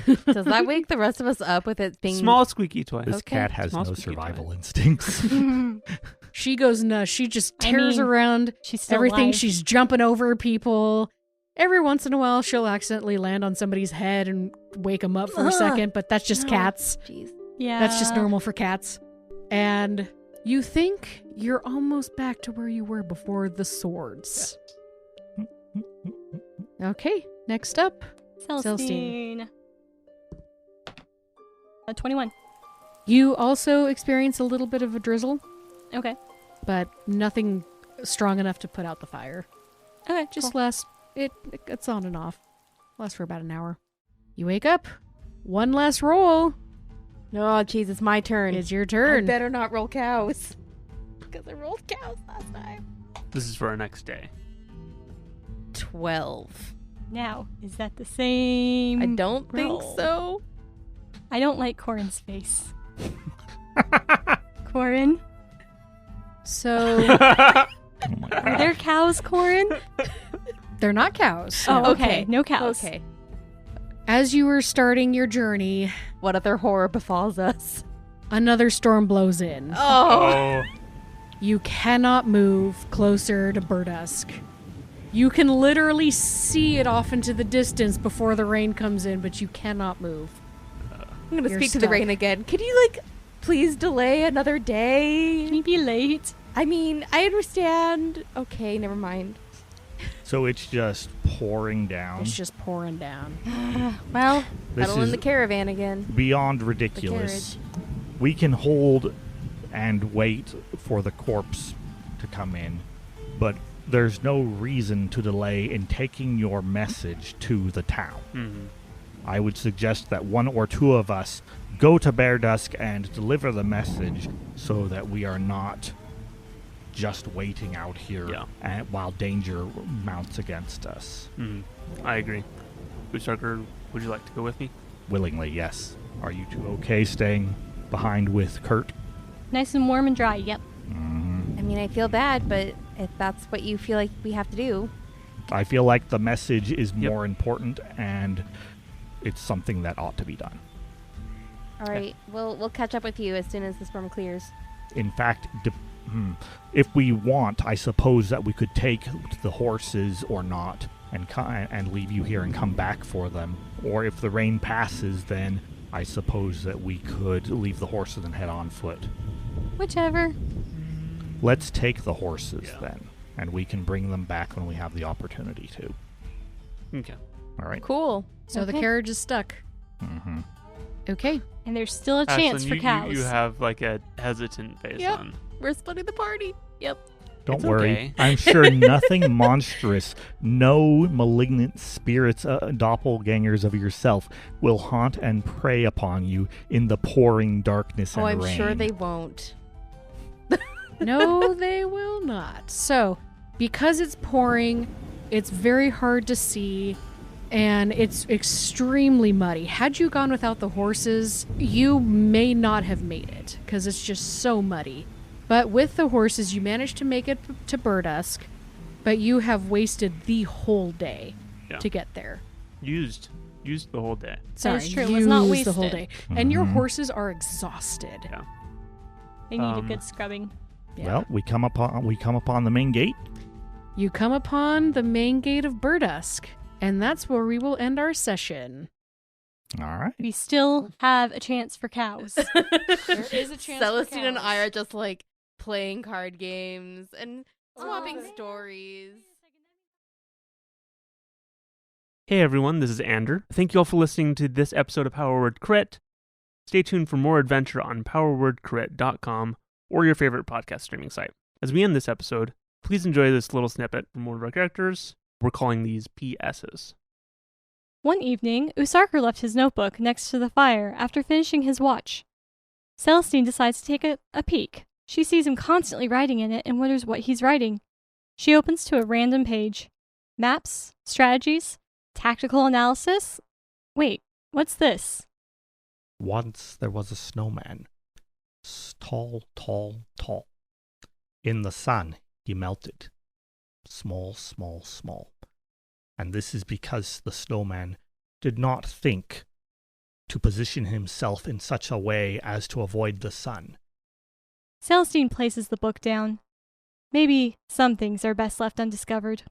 Does that wake the rest of us up with it being
Small squeaky toy.
This
Okay.
cat has
Small
no
squeaky
survival
toy.
instincts.
She goes nuts. She just
I
tears
mean,
around
She's still
everything.
alive.
She's jumping over people. Every once in a while, she'll accidentally land on somebody's head and wake them up for a
Ugh.
second, but that's just
No.
cats.
Jeez.
Yeah.
That's just normal for cats. And you think you're almost back to where you were before the swords. Okay, next up.
Celestine. 21.
You also experience a little bit of a drizzle,
Okay.
but nothing strong enough to put out the fire.
Okay.
Just
cool.
it's on and off. Lasts for about an hour. You wake up. One last roll.
Oh, jeez, it's my turn.
It's your
I
turn.
better not roll cows. Because I rolled cows last time.
This is for our next day.
12.
Now, is that the same?
I don't think
roll?
so.
I don't like Corrin's face. Corrin?
So
Oh my
Are
God.
there cows, Corrin?
they're not cows.
Oh,
no.
okay. No cows.
Okay.
As you were starting your journey,
What other horror befalls us?
another storm blows in.
Oh.
You cannot move closer to Berdusk. You can literally see it off into the distance before the rain comes in, but you cannot move.
I'm going to
You're
speak to the
stuck.
rain again. Could you, please delay another
Can
day?
you be late?
I mean, I understand. Okay, never mind.
So it's just pouring down.
It's just pouring down.
Well,
This
pedal in
is
the caravan again.
beyond ridiculous. We can hold and wait for the corpse to come in, but there's no reason to delay in taking your message to the town.
Mm-hmm.
I would suggest that one or two of us go to Berdusk and deliver the message so that we are not just waiting out here while danger mounts against us.
Mm-hmm. I agree. Usarker, would you like to go with me?
Willingly, yes. Are you two okay staying behind with Kurt?
Nice and warm and dry, yep.
I mean, I feel bad, but if that's what you feel like we have to do.
I feel like the message is more important, and it's something that ought to be done.
All right, we'll catch up with you as soon as the storm clears.
In fact, if we want, I suppose that we could take the horses or not and leave you here and come back for them. Or if the rain passes, then I suppose that we could leave the horses and head on foot.
Whichever.
Let's take the horses then, and we can bring them back when we have the opportunity to.
Okay.
All right.
Cool.
So the
Okay.
carriage is stuck.
Mm-hmm.
Okay.
And there's still a chance
Ashlyn,
for cows.
You have like a hesitant face
Yep.
on.
We're splitting the party. Yep.
Don't
It's
worry.
okay.
I'm sure nothing monstrous, no malignant spirits, doppelgangers of yourself, will haunt and prey upon you in the pouring darkness and
I'm
rain.
sure they won't.
No, they will not. So, because it's pouring, it's very hard to see, and it's extremely muddy. Had you gone without the horses, you may not have made it, because it's just so muddy. But with the horses, you managed to make it to Berdusk, but you have wasted the whole day to get there.
Used the whole day.
Sorry,
true. It was not
used the whole
wasted.
day. And your
Mhm.
horses are exhausted.
Yeah.
They need a good scrubbing.
Yeah.
Well, we come upon the main gate.
You come upon the main gate of Berdusk, and that's where we will end our session.
All right.
We still have a chance for cows.
There is a chance.
Celestine and I are just like playing card games and swapping stories.
Hey everyone, this is Ander. Thank you all for listening to this episode of Power Word Crit. Stay tuned for more adventure on powerwordcrit.com or your favorite podcast streaming site. As we end this episode, please enjoy this little snippet from one of our characters. We're calling these PSs.
One evening, Usarker left his notebook next to the fire after finishing his watch. Celestine decides to take a peek. She sees him constantly writing in it and wonders what he's writing. She opens to a random page. Maps, strategies, tactical analysis. Wait, what's this?
Once there was a snowman. Tall, tall, tall. In the sun, he melted. Small, small, small. And this is because the snowman did not think to position himself in such a way as to avoid the sun.
Celestine places the book down. Maybe some things are best left undiscovered.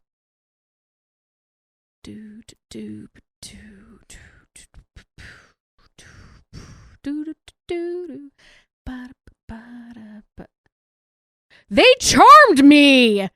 They charmed me!